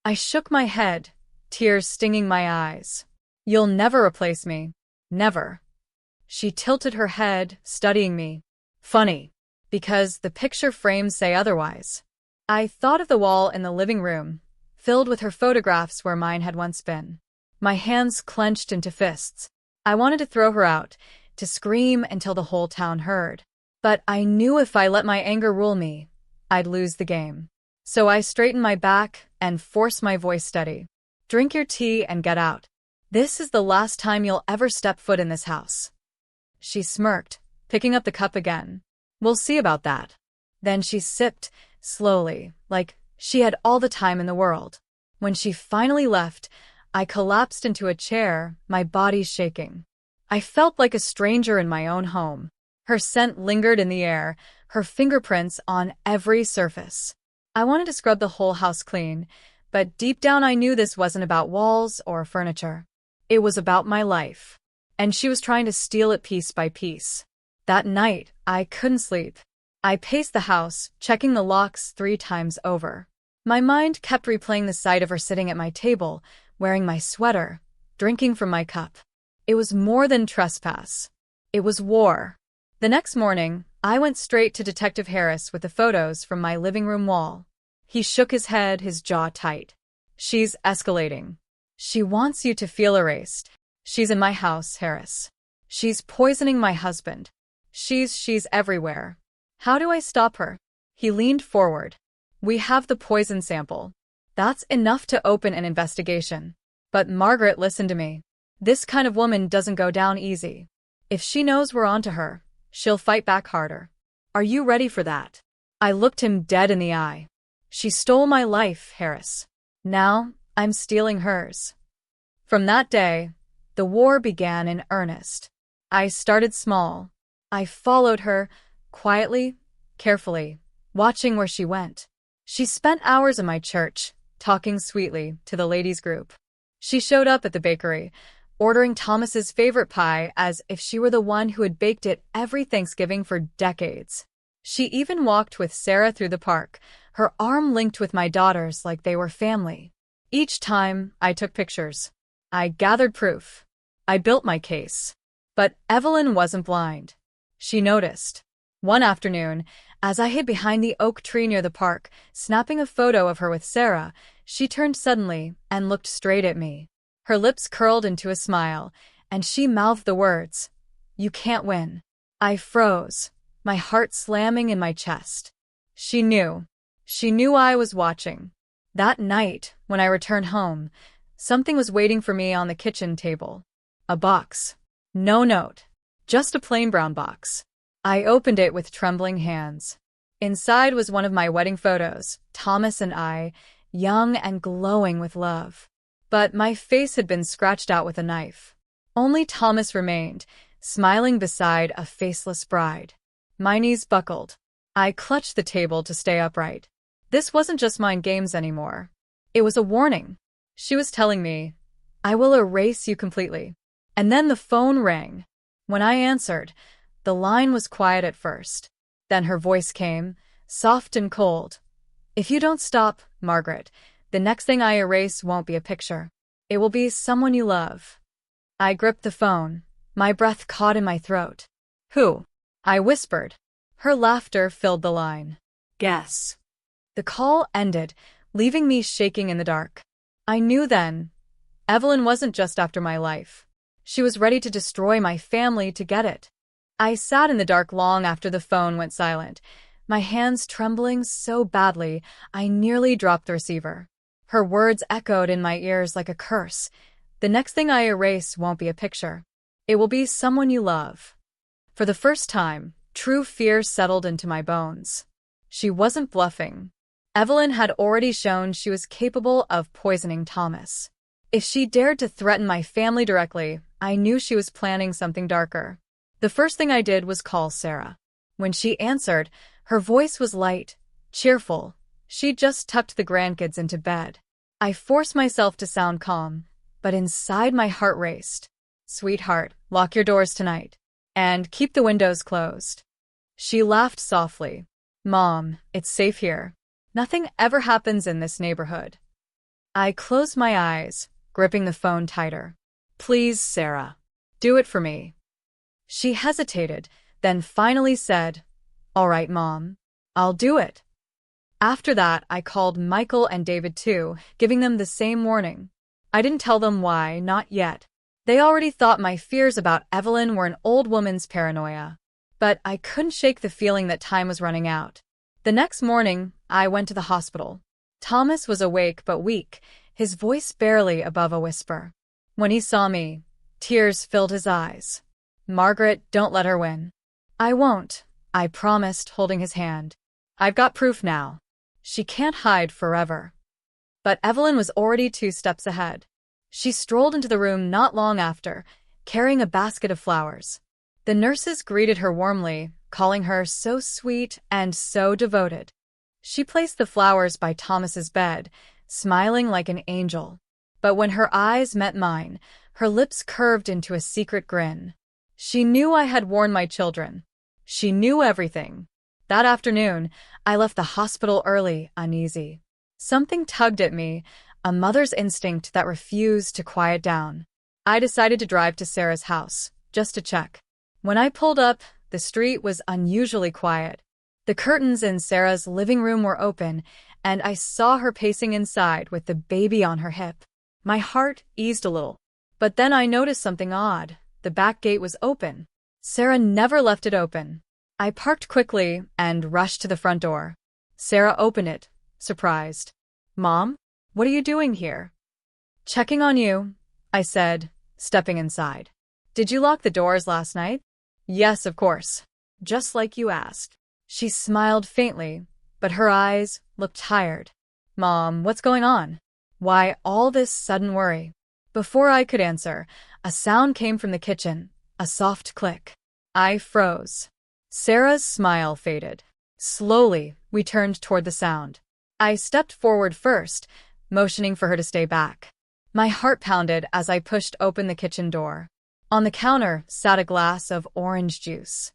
I shook my head, tears stinging my eyes. You'll never replace me. Never. She tilted her head, studying me. Funny, because the picture frames say otherwise. I thought of the wall in the living room, filled with her photographs where mine had once been. My hands clenched into fists. I wanted to throw her out, to scream until the whole town heard. But I knew if I let my anger rule me, I'd lose the game. So I straightened my back and forced my voice steady. Drink your tea and get out. This is the last time you'll ever step foot in this house. She smirked, picking up the cup again. We'll see about that. Then she sipped, slowly, like she had all the time in the world. When she finally left, I collapsed into a chair, my body shaking. I felt like a stranger in my own home. Her scent lingered in the air, her fingerprints on every surface. I wanted to scrub the whole house clean, but deep down I knew this wasn't about walls or furniture. It was about my life. And she was trying to steal it piece by piece. That night, I couldn't sleep. I paced the house, checking the locks 3 times over. My mind kept replaying the sight of her sitting at my table, wearing my sweater, drinking from my cup. It was more than trespass. It was war. The next morning, I went straight to Detective Harris with the photos from my living room wall. He shook his head, his jaw tight. She's escalating. She wants you to feel erased. She's in my house, Harris. She's poisoning my husband. She's everywhere. How do I stop her? He leaned forward. We have the poison sample. That's enough to open an investigation. But Margaret, listen to me. This kind of woman doesn't go down easy. If she knows we're onto her, she'll fight back harder. Are you ready for that? I looked him dead in the eye. She stole my life, Harris. Now, I'm stealing hers. From that day, the war began in earnest. I started small. I followed her, quietly, carefully, watching where she went. She spent hours in my church, talking sweetly to the ladies' group. She showed up at the bakery, ordering Thomas's favorite pie as if she were the one who had baked it every Thanksgiving for decades. She even walked with Sarah through the park, her arm linked with my daughters like they were family. Each time, I took pictures. I gathered proof. I built my case. But Evelyn wasn't blind. She noticed. One afternoon, as I hid behind the oak tree near the park, snapping a photo of her with Sarah, she turned suddenly and looked straight at me. Her lips curled into a smile, and she mouthed the words, "You can't win." I froze, my heart slamming in my chest. She knew. She knew I was watching. That night, when I returned home, something was waiting for me on the kitchen table. A box. No note. Just a plain brown box. I opened it with trembling hands. Inside was one of my wedding photos, Thomas and I, young and glowing with love. But my face had been scratched out with a knife. Only Thomas remained, smiling beside a faceless bride. My knees buckled. I clutched the table to stay upright. This wasn't just mind games anymore. It was a warning. She was telling me, I will erase you completely. And then the phone rang. When I answered, the line was quiet at first. Then her voice came, soft and cold. If you don't stop, Margaret, the next thing I erase won't be a picture. It will be someone you love. I gripped the phone, my breath caught in my throat. Who? I whispered. Her laughter filled the line. Guess. The call ended, leaving me shaking in the dark. I knew then, Evelyn wasn't just after my life. She was ready to destroy my family to get it. I sat in the dark long after the phone went silent, my hands trembling so badly I nearly dropped the receiver. Her words echoed in my ears like a curse. The next thing I erase won't be a picture. It will be someone you love. For the first time, true fear settled into my bones. She wasn't bluffing. Evelyn had already shown she was capable of poisoning Thomas. If she dared to threaten my family directly, I knew she was planning something darker. The first thing I did was call Sarah. When she answered, her voice was light, cheerful. She'd just tucked the grandkids into bed. I forced myself to sound calm, but inside my heart raced. "Sweetheart, lock your doors tonight. And keep the windows closed." She laughed softly. "Mom, it's safe here. Nothing ever happens in this neighborhood." I closed my eyes, gripping the phone tighter. "Please, Sarah. Do it for me." She hesitated, then finally said, "All right, Mom. I'll do it." After that, I called Michael and David too, giving them the same warning. I didn't tell them why, not yet. They already thought my fears about Evelyn were an old woman's paranoia. But I couldn't shake the feeling that time was running out. The next morning, I went to the hospital. Thomas was awake but weak, his voice barely above a whisper. When he saw me, tears filled his eyes. "Margaret, don't let her win." "I won't," I promised, holding his hand. "I've got proof now. She can't hide forever." But Evelyn was already 2 steps ahead. She strolled into the room not long after, carrying a basket of flowers. The nurses greeted her warmly, calling her so sweet and so devoted. She placed the flowers by Thomas's bed, smiling like an angel. But when her eyes met mine, her lips curved into a secret grin. She knew I had warned my children. She knew everything. That afternoon, I left the hospital early, uneasy. Something tugged at me, a mother's instinct that refused to quiet down. I decided to drive to Sarah's house, just to check. When I pulled up, the street was unusually quiet. The curtains in Sarah's living room were open, and I saw her pacing inside with the baby on her hip. My heart eased a little. But then I noticed something odd. The back gate was open. Sarah never left it open. I parked quickly and rushed to the front door. Sarah opened it, surprised. "Mom, what are you doing here?" "Checking on you," I said, stepping inside. "Did you lock the doors last night?" "Yes, of course. Just like you asked." She smiled faintly, but her eyes looked tired. "Mom, what's going on? Why all this sudden worry?" Before I could answer, a sound came from the kitchen, a soft click. I froze. Sarah's smile faded. Slowly, we turned toward the sound. I stepped forward first, motioning for her to stay back. My heart pounded as I pushed open the kitchen door. On the counter sat a glass of orange juice.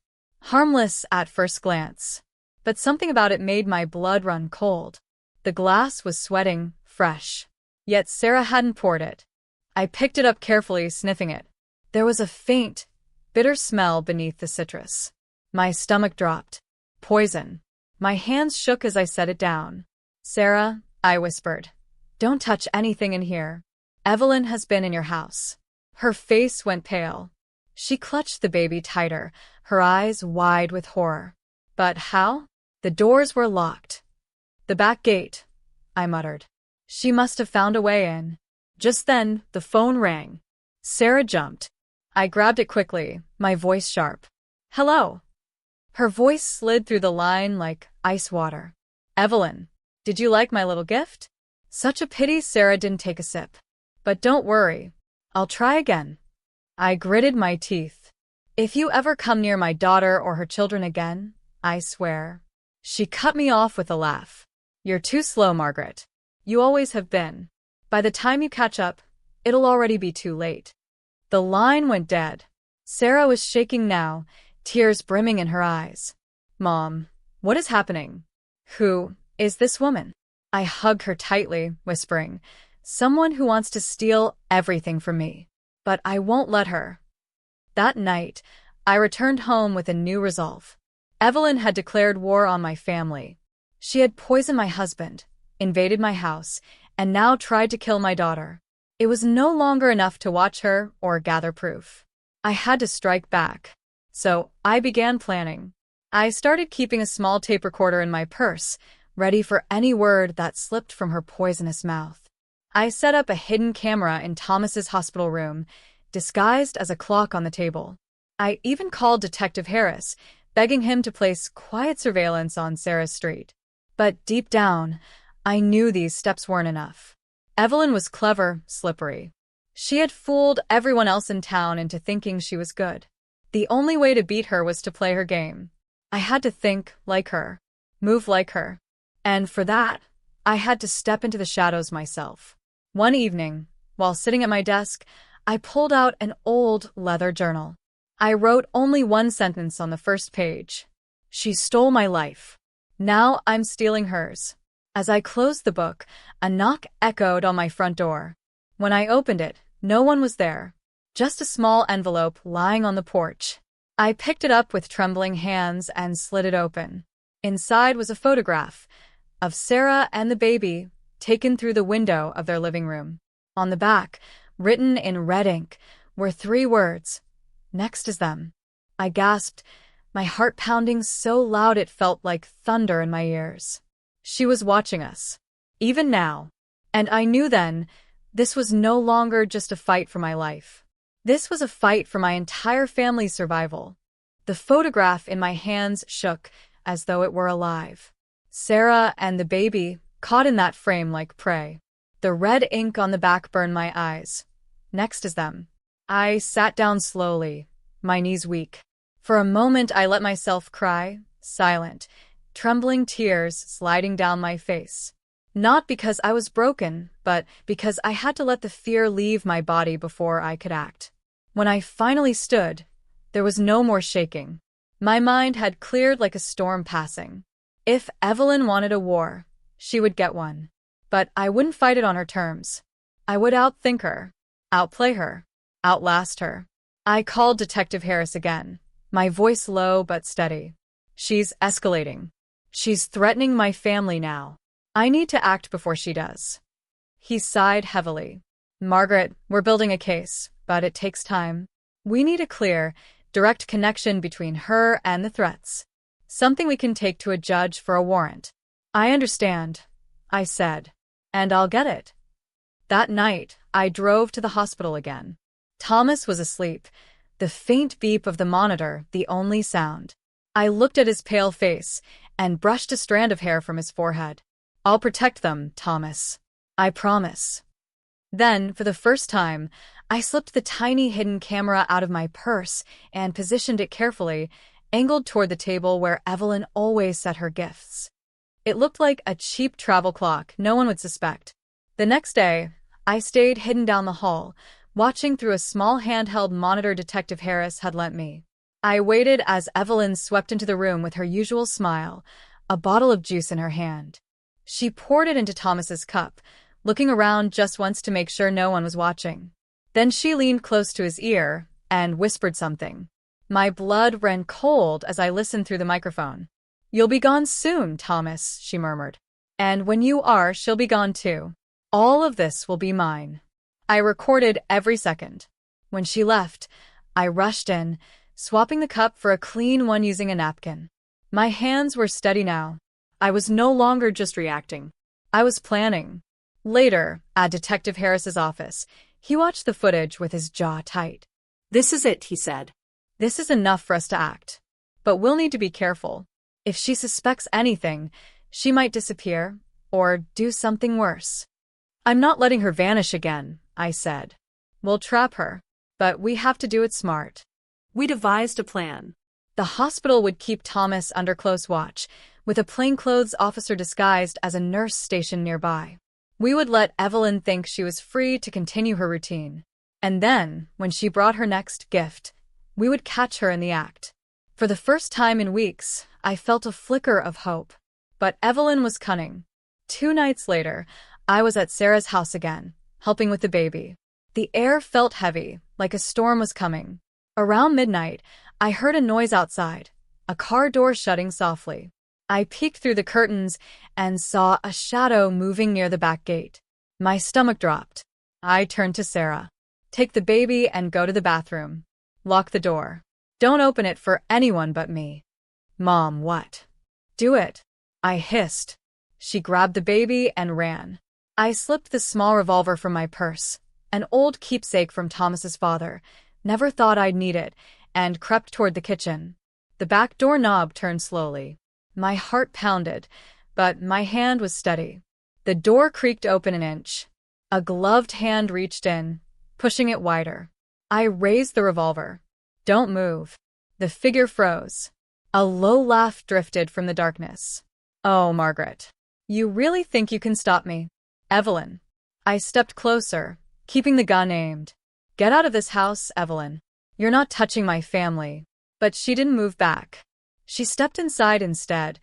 Harmless at first glance, but something about it made my blood run cold. The glass was sweating, fresh. Yet Sarah hadn't poured it. I picked it up carefully, sniffing it. There was a faint, bitter smell beneath the citrus. My stomach dropped. Poison. My hands shook as I set it down. "Sarah," I whispered, "don't touch anything in here. Evelyn has been in your house." Her face went pale. She clutched the baby tighter, her eyes wide with horror. "But how?" "The doors were locked." "The back gate," I muttered. "She must have found a way in." Just then, the phone rang. Sarah jumped. I grabbed it quickly, my voice sharp. "Hello." Her voice slid through the line like ice water. "Evelyn, did you like my little gift?" Such a pity Sarah didn't take a sip. "But don't worry. I'll try again." I gritted my teeth. "If you ever come near my daughter or her children again, I swear." She cut me off with a laugh. "You're too slow, Margaret. You always have been. By the time you catch up, it'll already be too late." The line went dead. Sarah was shaking now, tears brimming in her eyes. "Mom, what is happening? Who is this woman?" I hugged her tightly, whispering, "Someone who wants to steal everything from me. But I won't let her." That night, I returned home with a new resolve. Evelyn had declared war on my family. She had poisoned my husband, invaded my house, and now tried to kill my daughter. It was no longer enough to watch her or gather proof. I had to strike back. So I began planning. I started keeping a small tape recorder in my purse, ready for any word that slipped from her poisonous mouth. I set up a hidden camera in Thomas's hospital room, disguised as a clock on the table. I even called Detective Harris, begging him to place quiet surveillance on Sarah's street. But deep down, I knew these steps weren't enough. Evelyn was clever, slippery. She had fooled everyone else in town into thinking she was good. The only way to beat her was to play her game. I had to think like her, move like her. And for that, I had to step into the shadows myself. One evening, while sitting at my desk, I pulled out an old leather journal. I wrote only one sentence on the first page. She stole my life. Now I'm stealing hers. As I closed the book, a knock echoed on my front door. When I opened it, no one was there. Just a small envelope lying on the porch. I picked it up with trembling hands and slid it open. Inside was a photograph of Sarah and the baby, taken through the window of their living room. On the back, written in red ink, were 3 words: "Next is them." I gasped, my heart pounding so loud it felt like thunder in my ears. She was watching us, even now. And I knew then, this was no longer just a fight for my life. This was a fight for my entire family's survival. The photograph in my hands shook as though it were alive. Sarah and the baby, caught in that frame like prey. The red ink on the back burned my eyes. Next is them. I sat down slowly, my knees weak. For a moment I let myself cry, silent, trembling tears sliding down my face. Not because I was broken, but because I had to let the fear leave my body before I could act. When I finally stood, there was no more shaking. My mind had cleared like a storm passing. If Evelyn wanted a war, she would get one. But I wouldn't fight it on her terms. I would outthink her, outplay her, outlast her. I called Detective Harris again, my voice low but steady. She's escalating. She's threatening my family now. I need to act before she does. He sighed heavily. Margaret, we're building a case, but it takes time. We need a clear, direct connection between her and the threats. Something we can take to a judge for a warrant. I understand, I said. And I'll get it. That night, I drove to the hospital again. Thomas was asleep, the faint beep of the monitor the only sound. I looked at his pale face and brushed a strand of hair from his forehead. I'll protect them, Thomas. I promise. Then, for the first time, I slipped the tiny hidden camera out of my purse and positioned it carefully, angled toward the table where Evelyn always set her gifts. It looked like a cheap travel clock no one would suspect. The next day, I stayed hidden down the hall, watching through a small handheld monitor Detective Harris had lent me. I waited as Evelyn swept into the room with her usual smile, a bottle of juice in her hand. She poured it into Thomas's cup, looking around just once to make sure no one was watching. Then she leaned close to his ear and whispered something. My blood ran cold as I listened through the microphone. "You'll be gone soon, Thomas," she murmured. "And when you are, she'll be gone too. All of this will be mine." I recorded every second. When she left, I rushed in, swapping the cup for a clean one using a napkin. My hands were steady now. I was no longer just reacting. I was planning. Later, at Detective Harris's office, he watched the footage with his jaw tight. "This is it," he said. "This is enough for us to act. But we'll need to be careful. If she suspects anything, she might disappear or do something worse." "I'm not letting her vanish again," I said. "We'll trap her, but we have to do it smart." We devised a plan. The hospital would keep Thomas under close watch, with a plainclothes officer disguised as a nurse stationed nearby. We would let Evelyn think she was free to continue her routine. And then, when she brought her next gift, we would catch her in the act. For the first time in weeks, I felt a flicker of hope. But Evelyn was cunning. 2 nights later, I was at Sarah's house again, helping with the baby. The air felt heavy, like a storm was coming. Around midnight, I heard a noise outside, a car door shutting softly. I peeked through the curtains and saw a shadow moving near the back gate. My stomach dropped. I turned to Sarah. "Take the baby and go to the bathroom. Lock the door. Don't open it for anyone but me." "Mom, what?" "Do it," I hissed. She grabbed the baby and ran. I slipped the small revolver from my purse an old keepsake from Thomas's father. Never thought I'd need it, and crept toward the kitchen. The back door knob turned slowly. My heart pounded, but my hand was steady. The door creaked open an inch. A gloved hand reached in, pushing it wider. I raised the revolver. "Don't move." The figure froze. A low laugh drifted from the darkness. "Oh, Margaret. You really think you can stop me?" "Evelyn." I stepped closer, keeping the gun aimed. "Get out of this house, Evelyn. You're not touching my family." But she didn't move back. She stepped inside instead,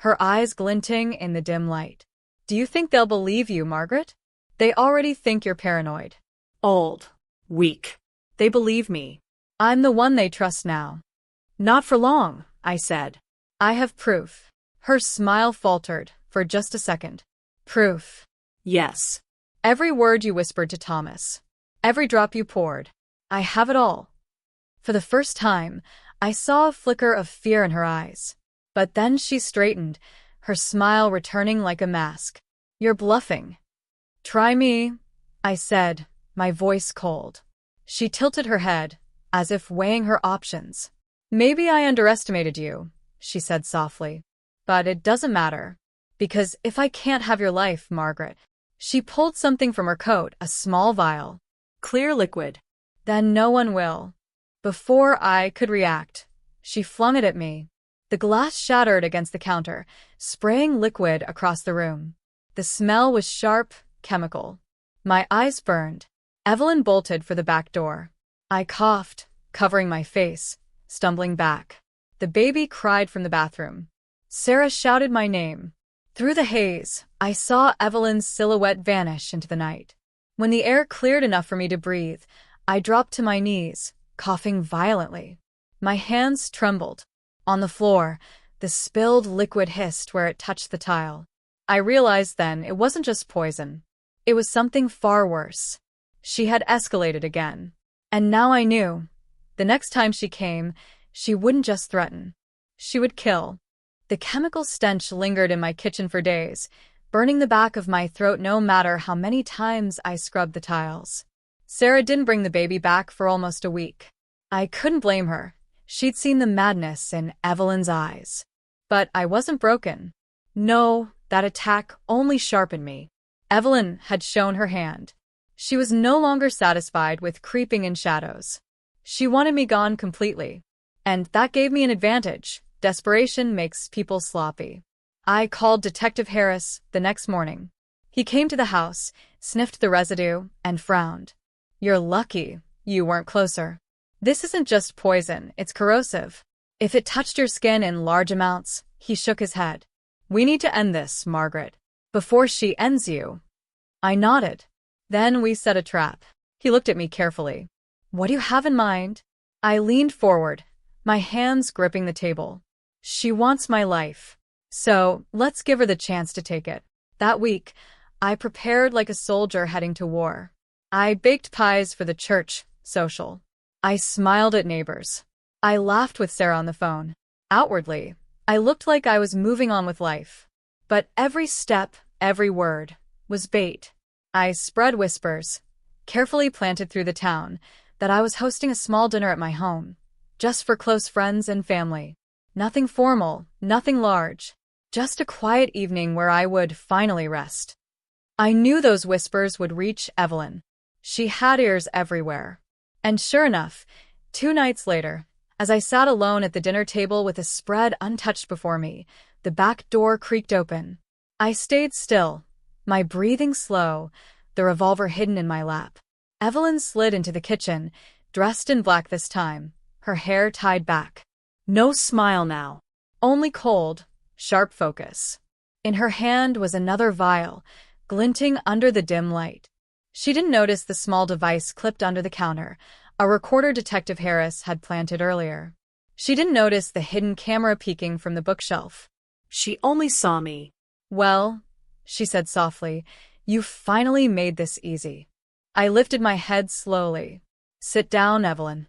her eyes glinting in the dim light. "Do you think they'll believe you, Margaret? They already think you're paranoid." Old. Weak. They believe me. "I'm the one they trust now." Not for long, I said. "I have proof." Her smile faltered for just a second. "Proof?" Yes. "Every word you whispered to Thomas. Every drop you poured. I have it all." For the first time, I saw a flicker of fear in her eyes. But then she straightened, her smile returning like a mask. "You're bluffing." "Try me," I said, my voice cold. She tilted her head, as if weighing her options. "Maybe I underestimated you," she said softly. "But it doesn't matter. Because if I can't have your life, Margaret." She pulled something from her coat, a small vial. Clear liquid. "Then no one will." Before I could react, she flung it at me. The glass shattered against the counter, spraying liquid across the room. The smell was sharp, chemical. My eyes burned. Evelyn bolted for the back door. I coughed, covering my face, stumbling back. The baby cried from the bathroom. Sarah shouted my name. Through the haze, I saw Evelyn's silhouette vanish into the night. When the air cleared enough for me to breathe, I dropped to my knees, coughing violently. My hands trembled. On the floor, the spilled liquid hissed where it touched the tile. I realized then it wasn't just poison. It was something far worse. She had escalated again. And now I knew. The next time she came, she wouldn't just threaten. She would kill. The chemical stench lingered in my kitchen for days, burning the back of my throat no matter how many times I scrubbed the tiles. Sarah didn't bring the baby back for almost a week. I couldn't blame her. She'd seen the madness in Evelyn's eyes. But I wasn't broken. No, that attack only sharpened me. Evelyn had shown her hand. She was no longer satisfied with creeping in shadows. She wanted me gone completely. And that gave me an advantage. Desperation makes people sloppy. I called Detective Harris the next morning. He came to the house, sniffed the residue, and frowned. "You're lucky you weren't closer. This isn't just poison, it's corrosive. If it touched your skin in large amounts," he shook his head. "We need to end this, Margaret. Before she ends you." I nodded. "Then we set a trap." He looked at me carefully. "What do you have in mind?" I leaned forward, my hands gripping the table. "She wants my life. So, let's give her the chance to take it." That week, I prepared like a soldier heading to war. I baked pies for the church social. I smiled at neighbors. I laughed with Sarah on the phone. Outwardly, I looked like I was moving on with life. But every step, every word, was bait. I spread whispers, carefully planted through the town, that I was hosting a small dinner at my home, just for close friends and family. Nothing formal, nothing large, just a quiet evening where I would finally rest. I knew those whispers would reach Evelyn. She had ears everywhere. And sure enough, 2 nights later, as I sat alone at the dinner table with a spread untouched before me, the back door creaked open. I stayed still, my breathing slow, the revolver hidden in my lap. Evelyn slid into the kitchen, dressed in black this time, her hair tied back. No smile now. Only cold, sharp focus. In her hand was another vial, glinting under the dim light. She didn't notice the small device clipped under the counter, a recorder Detective Harris had planted earlier. She didn't notice the hidden camera peeking from the bookshelf. She only saw me. "Well," she said softly, "you finally made this easy." I lifted my head slowly. "Sit down, Evelyn."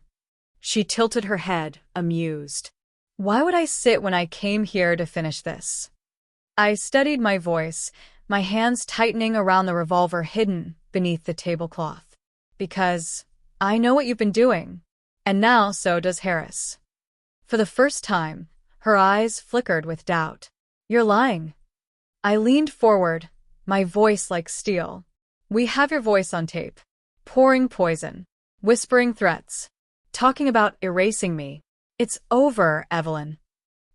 She tilted her head, amused. "Why would I sit when I came here to finish this?" I steadied my voice, my hands tightening around the revolver hidden beneath the tablecloth. Because I know what you've been doing. And now so does Harris. For the first time, her eyes flickered with doubt. You're lying. I leaned forward, my voice like steel. We have your voice on tape. Pouring poison. Whispering threats. Talking about erasing me. It's over, Evelyn.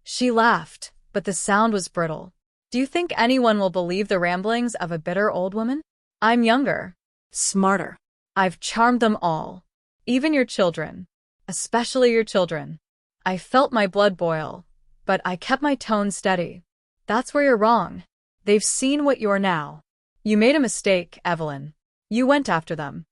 She laughed, but the sound was brittle. Do you think anyone will believe the ramblings of a bitter old woman? I'm younger. Smarter. I've charmed them all. Even your children. Especially your children. I felt my blood boil, but I kept my tone steady. That's where you're wrong. They've seen what you're now. You made a mistake, Evelyn. You went after them.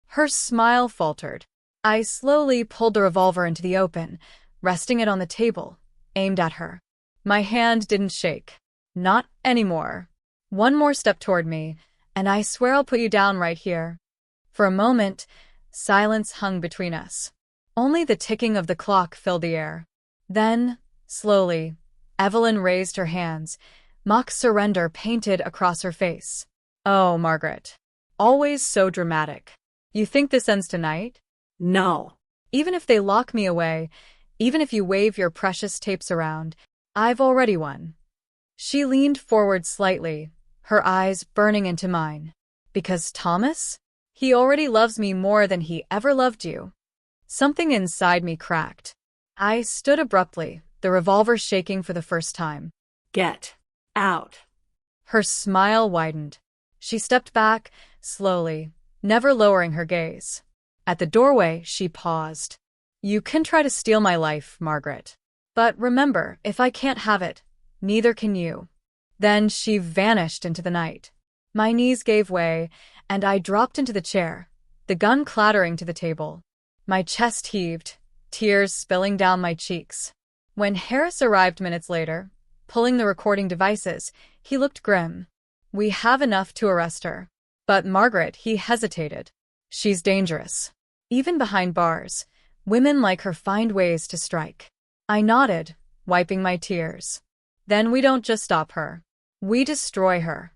Her smile faltered. I slowly pulled the revolver into the open, resting it on the table, aimed at her. My hand didn't shake. Not anymore. One more step toward me, and I swear I'll put you down right here. For a moment, silence hung between us. Only the ticking of the clock filled the air. Then, slowly, Evelyn raised her hands, mock surrender painted across her face. Oh, Margaret. Always so dramatic. You think this ends tonight? No. Even if they lock me away, even if you wave your precious tapes around, I've already won. She leaned forward slightly, her eyes burning into mine. Because Thomas? He already loves me more than he ever loved you. Something inside me cracked. I stood abruptly, the revolver shaking for the first time. Get out. Her smile widened. She stepped back, slowly, never lowering her gaze. At the doorway, she paused. You can try to steal my life, Margaret. But remember, if I can't have it, neither can you. Then she vanished into the night. My knees gave way, and I dropped into the chair, the gun clattering to the table. My chest heaved, tears spilling down my cheeks. When Harris arrived minutes later, pulling the recording devices, he looked grim. We have enough to arrest her. But Margaret, he hesitated. She's dangerous. Even behind bars, women like her find ways to strike. I nodded, wiping my tears. Then we don't just stop her. We destroy her.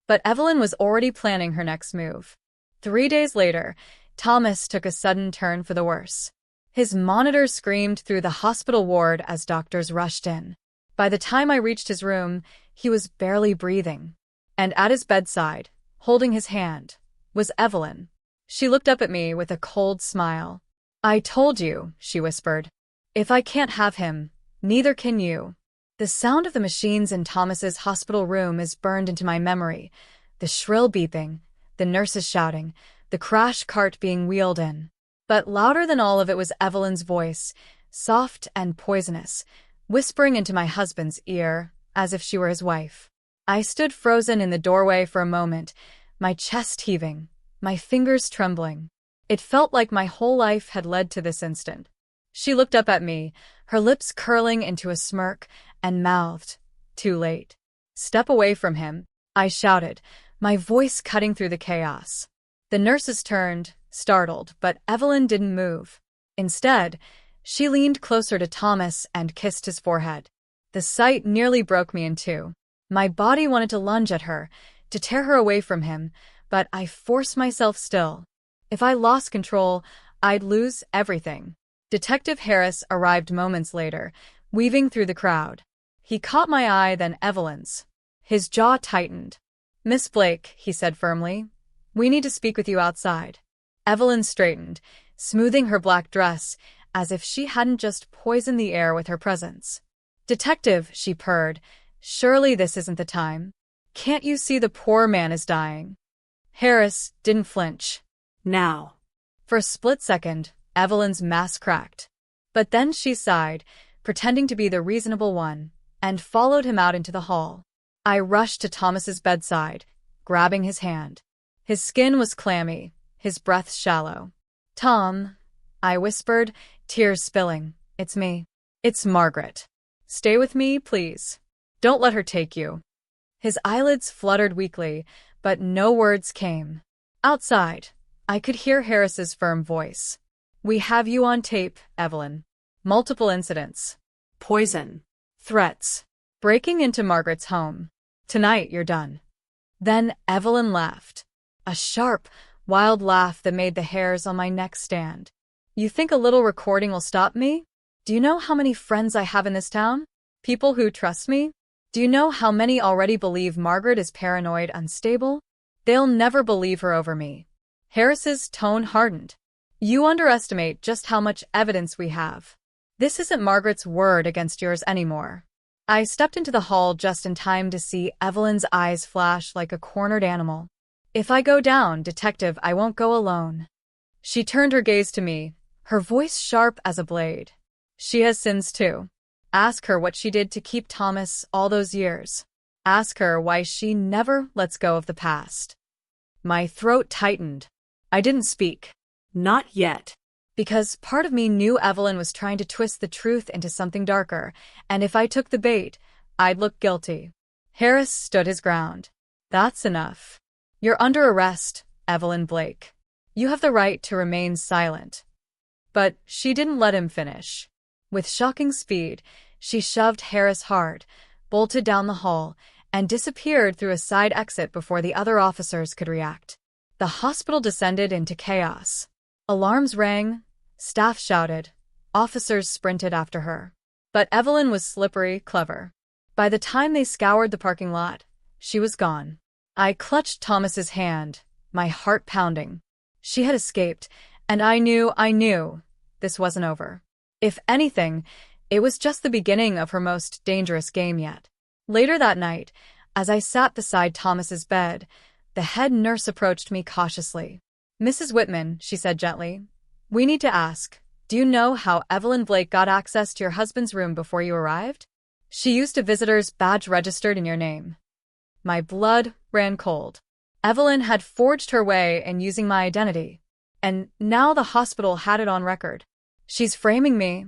But Evelyn was already planning her next move. 3 days later, Thomas took a sudden turn for the worse. His monitor screamed through the hospital ward as doctors rushed in. By the time I reached his room, he was barely breathing. And at his bedside, holding his hand, was Evelyn. She looked up at me with a cold smile. I told you, she whispered. If I can't have him, neither can you. The sound of the machines in Thomas's hospital room is burned into my memory. The shrill beeping, the nurses shouting, the crash cart being wheeled in. But louder than all of it was Evelyn's voice, soft and poisonous, whispering into my husband's ear, as if she were his wife. I stood frozen in the doorway for a moment, my chest heaving, my fingers trembling. It felt like my whole life had led to this instant. She looked up at me, her lips curling into a smirk, and mouthed, "Too late." "Step away from him," I shouted, my voice cutting through the chaos. The nurses turned, startled, but Evelyn didn't move. Instead, she leaned closer to Thomas and kissed his forehead. The sight nearly broke me in two. My body wanted to lunge at her, to tear her away from him, but I forced myself still. If I lost control, I'd lose everything. Detective Harris arrived moments later, weaving through the crowd. He caught my eye, then Evelyn's. His jaw tightened. "Miss Blake," he said firmly, "we need to speak with you outside." Evelyn straightened, smoothing her black dress, as if she hadn't just poisoned the air with her presence. "Detective," she purred, "surely this isn't the time. Can't you see the poor man is dying?" Harris didn't flinch. Now. For a split second, Evelyn's mask cracked. But then she sighed, pretending to be the reasonable one, and followed him out into the hall. I rushed to Thomas's bedside, grabbing his hand. His skin was clammy, his breath shallow. "Tom," I whispered, tears spilling. "It's me. It's Margaret. Stay with me, please. Don't let her take you." His eyelids fluttered weakly, but no words came. Outside, I could hear Harris's firm voice. "We have you on tape, Evelyn. Multiple incidents. Poison. Threats. Breaking into Margaret's home. Tonight you're done." Then Evelyn laughed. A sharp, wild laugh that made the hairs on my neck stand. You think a little recording will stop me? Do you know how many friends I have in this town? People who trust me? Do you know how many already believe Margaret is paranoid, unstable? They'll never believe her over me. Harris's tone hardened. You underestimate just how much evidence we have. This isn't Margaret's word against yours anymore. I stepped into the hall just in time to see Evelyn's eyes flash like a cornered animal. If I go down, detective, I won't go alone. She turned her gaze to me, her voice sharp as a blade. She has sins too. Ask her what she did to keep Thomas all those years. Ask her why she never lets go of the past. My throat tightened. I didn't speak. Not yet. Because part of me knew Evelyn was trying to twist the truth into something darker, and if I took the bait, I'd look guilty. Harris stood his ground. That's enough. You're under arrest, Evelyn Blake. You have the right to remain silent. But she didn't let him finish. With shocking speed, she shoved Harris hard, bolted down the hall, and disappeared through a side exit before the other officers could react. The hospital descended into chaos. Alarms rang, staff shouted, officers sprinted after her. But Evelyn was slippery, clever. By the time they scoured the parking lot, she was gone. I clutched Thomas's hand, my heart pounding. She had escaped, and I knew this wasn't over. If anything, it was just the beginning of her most dangerous game yet. Later that night, as I sat beside Thomas's bed, the head nurse approached me cautiously. Mrs. Whitman, she said gently, we need to ask, do you know how Evelyn Blake got access to your husband's room before you arrived? She used a visitor's badge registered in your name. My blood ran cold. Evelyn had forged her way in using my identity, and now the hospital had it on record. She's framing me,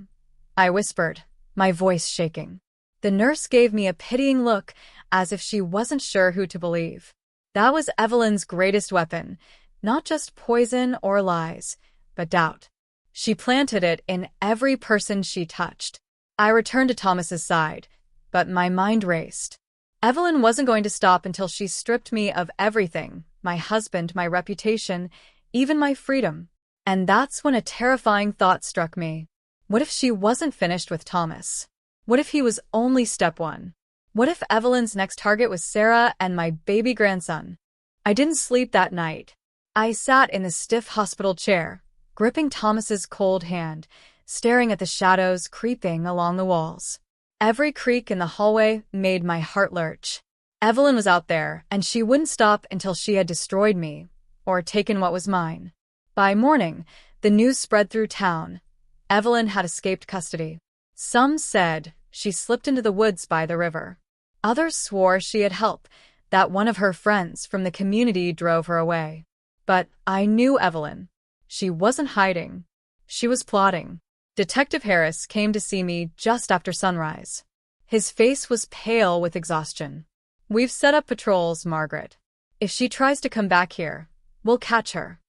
I whispered, my voice shaking. The nurse gave me a pitying look, as if she wasn't sure who to believe. That was Evelyn's greatest weapon, not just poison or lies, but doubt. She planted it in every person she touched. I returned to Thomas's side, but my mind raced. Evelyn wasn't going to stop until she stripped me of everything, my husband, my reputation, even my freedom. And that's when a terrifying thought struck me. What if she wasn't finished with Thomas? What if he was only step one? What if Evelyn's next target was Sarah and my baby grandson? I didn't sleep that night. I sat in the stiff hospital chair, gripping Thomas's cold hand, staring at the shadows creeping along the walls. Every creak in the hallway made my heart lurch. Evelyn was out there, and she wouldn't stop until she had destroyed me, or taken what was mine. By morning, the news spread through town. Evelyn had escaped custody. Some said she slipped into the woods by the river. Others swore she had help, that one of her friends from the community drove her away. But I knew Evelyn. She wasn't hiding. She was plotting. Detective Harris came to see me just after sunrise. His face was pale with exhaustion. We've set up patrols, Margaret. If she tries to come back here, we'll catch her.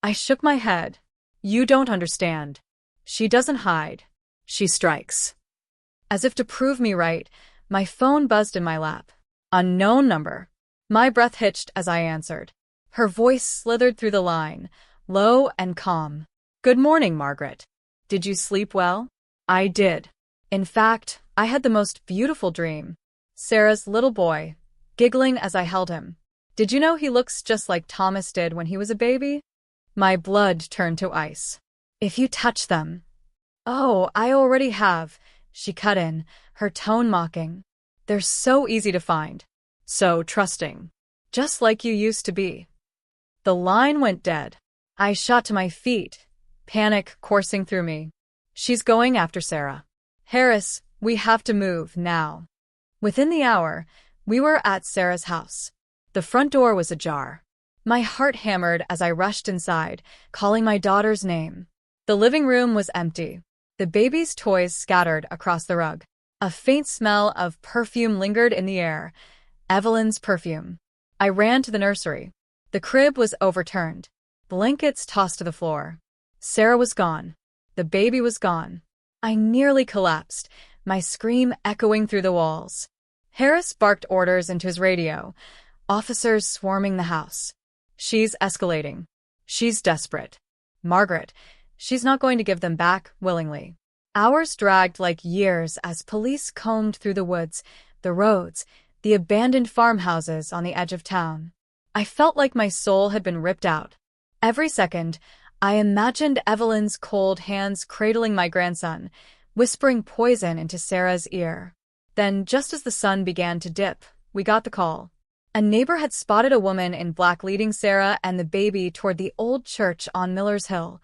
I shook my head. You don't understand. She doesn't hide. She strikes. As if to prove me right, my phone buzzed in my lap. Unknown number. My breath hitched as I answered. Her voice slithered through the line, low and calm. Good morning, Margaret. Did you sleep well? I did. In fact, I had the most beautiful dream. Sarah's little boy, giggling as I held him. Did you know he looks just like Thomas did when he was a baby? My blood turned to ice. If you touch them. Oh, I already have, she cut in, her tone mocking. They're so easy to find. So trusting. Just like you used to be. The line went dead. I shot to my feet, panic coursing through me. She's going after Sarah. Harris, we have to move now. Within the hour, we were at Sarah's house. The front door was ajar. My heart hammered as I rushed inside, calling my daughter's name. The living room was empty. The baby's toys scattered across the rug. A faint smell of perfume lingered in the air. Evelyn's perfume. I ran to the nursery. The crib was overturned. Blankets tossed to the floor. Sarah was gone. The baby was gone. I nearly collapsed, my scream echoing through the walls. Harris barked orders into his radio. Officers swarming the house. She's escalating. She's desperate. Margaret, she's not going to give them back willingly. Hours dragged like years as police combed through the woods, the roads, the abandoned farmhouses on the edge of town. I felt like my soul had been ripped out. Every second, I imagined Evelyn's cold hands cradling my grandson, whispering poison into Sarah's ear. Then, just as the sun began to dip, we got the call. A neighbor had spotted a woman in black leading Sarah and the baby toward the old church on Miller's Hill,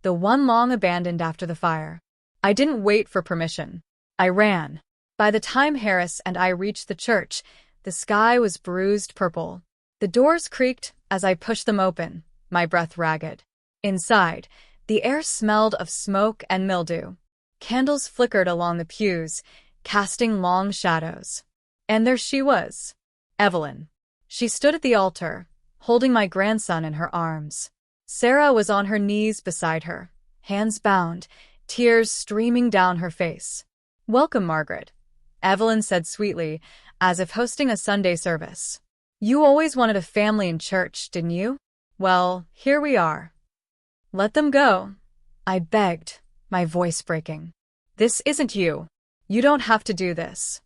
the one long abandoned after the fire. I didn't wait for permission. I ran. By the time Harris and I reached the church, the sky was bruised purple. The doors creaked as I pushed them open, my breath ragged. Inside, the air smelled of smoke and mildew. Candles flickered along the pews, casting long shadows. And there she was, Evelyn. She stood at the altar, holding my grandson in her arms. Sarah was on her knees beside her, hands bound, tears streaming down her face. "Welcome, Margaret," Evelyn said sweetly, as if hosting a Sunday service. "You always wanted a family in church, didn't you? Well, here we are." "Let them go," I begged, my voice breaking. "This isn't you. You don't have to do this."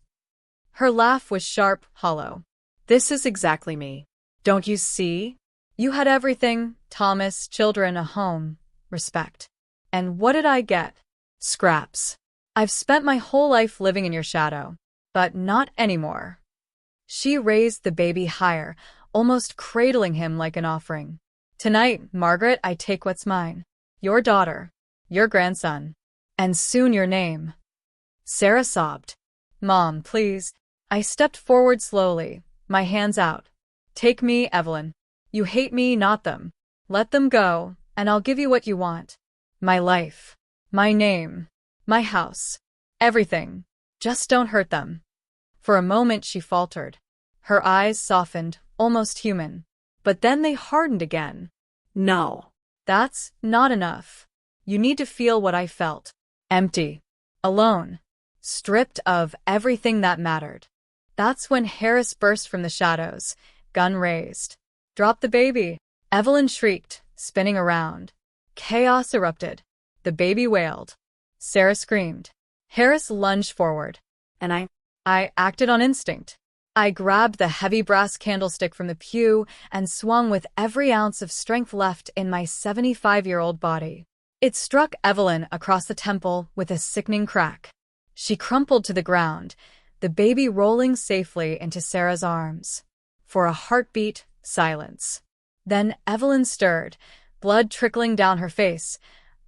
Her laugh was sharp, hollow. "This is exactly me. Don't you see? You had everything, Thomas, children, a home, respect. And what did I get? Scraps. I've spent my whole life living in your shadow, but not anymore." She raised the baby higher, almost cradling him like an offering. "Tonight, Margaret, I take what's mine. Your daughter, your grandson, and soon your name." Sarah sobbed. "Mom, please." I stepped forward slowly, my hands out. "Take me, Evelyn. You hate me, not them. Let them go, and I'll give you what you want. My life, my name, my house, everything. Just don't hurt them." For a moment she faltered. Her eyes softened, almost human. But then they hardened again. No. "That's not enough. You need to feel what I felt. Empty. Alone. Stripped of everything that mattered." That's when Harris burst from the shadows, gun raised. "Drop the baby!" Evelyn shrieked, spinning around. Chaos erupted. The baby wailed. Sarah screamed. Harris lunged forward. And I acted on instinct. I grabbed the heavy brass candlestick from the pew and swung with every ounce of strength left in my 75-year-old body. It struck Evelyn across the temple with a sickening crack. She crumpled to the ground, the baby rolling safely into Sarah's arms. For a heartbeat, silence. Then Evelyn stirred, blood trickling down her face,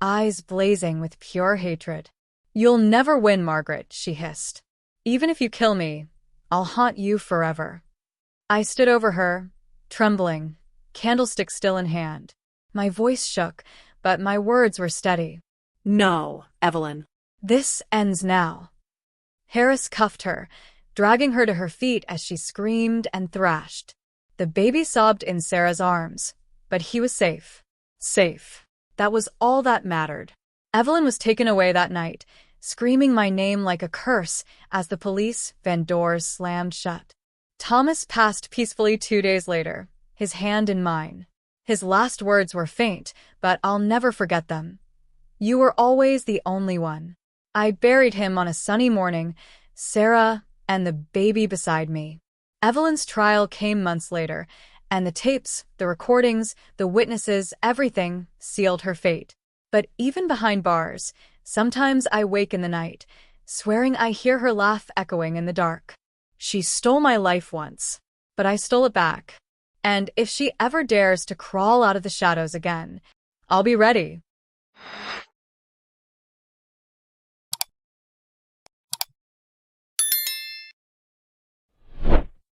eyes blazing with pure hatred. "You'll never win, Margaret," she hissed. "Even if you kill me, I'll haunt you forever." I stood over her, trembling, candlestick still in hand. My voice shook, but my words were steady. "No, Evelyn. This ends now." Harris cuffed her, dragging her to her feet as she screamed and thrashed. The baby sobbed in Sarah's arms, but he was safe. Safe. That was all that mattered. Evelyn was taken away that night, screaming my name like a curse as the police van doors slammed shut. Thomas passed peacefully 2 days later, his hand in mine. His last words were faint, but I'll never forget them. "You were always the only one." I buried him on a sunny morning, Sarah and the baby beside me. Evelyn's trial came months later, and the tapes, the recordings, the witnesses, everything sealed her fate. But even behind bars, sometimes I wake in the night, swearing I hear her laugh echoing in the dark. She stole my life once, but I stole it back. And if she ever dares to crawl out of the shadows again, I'll be ready.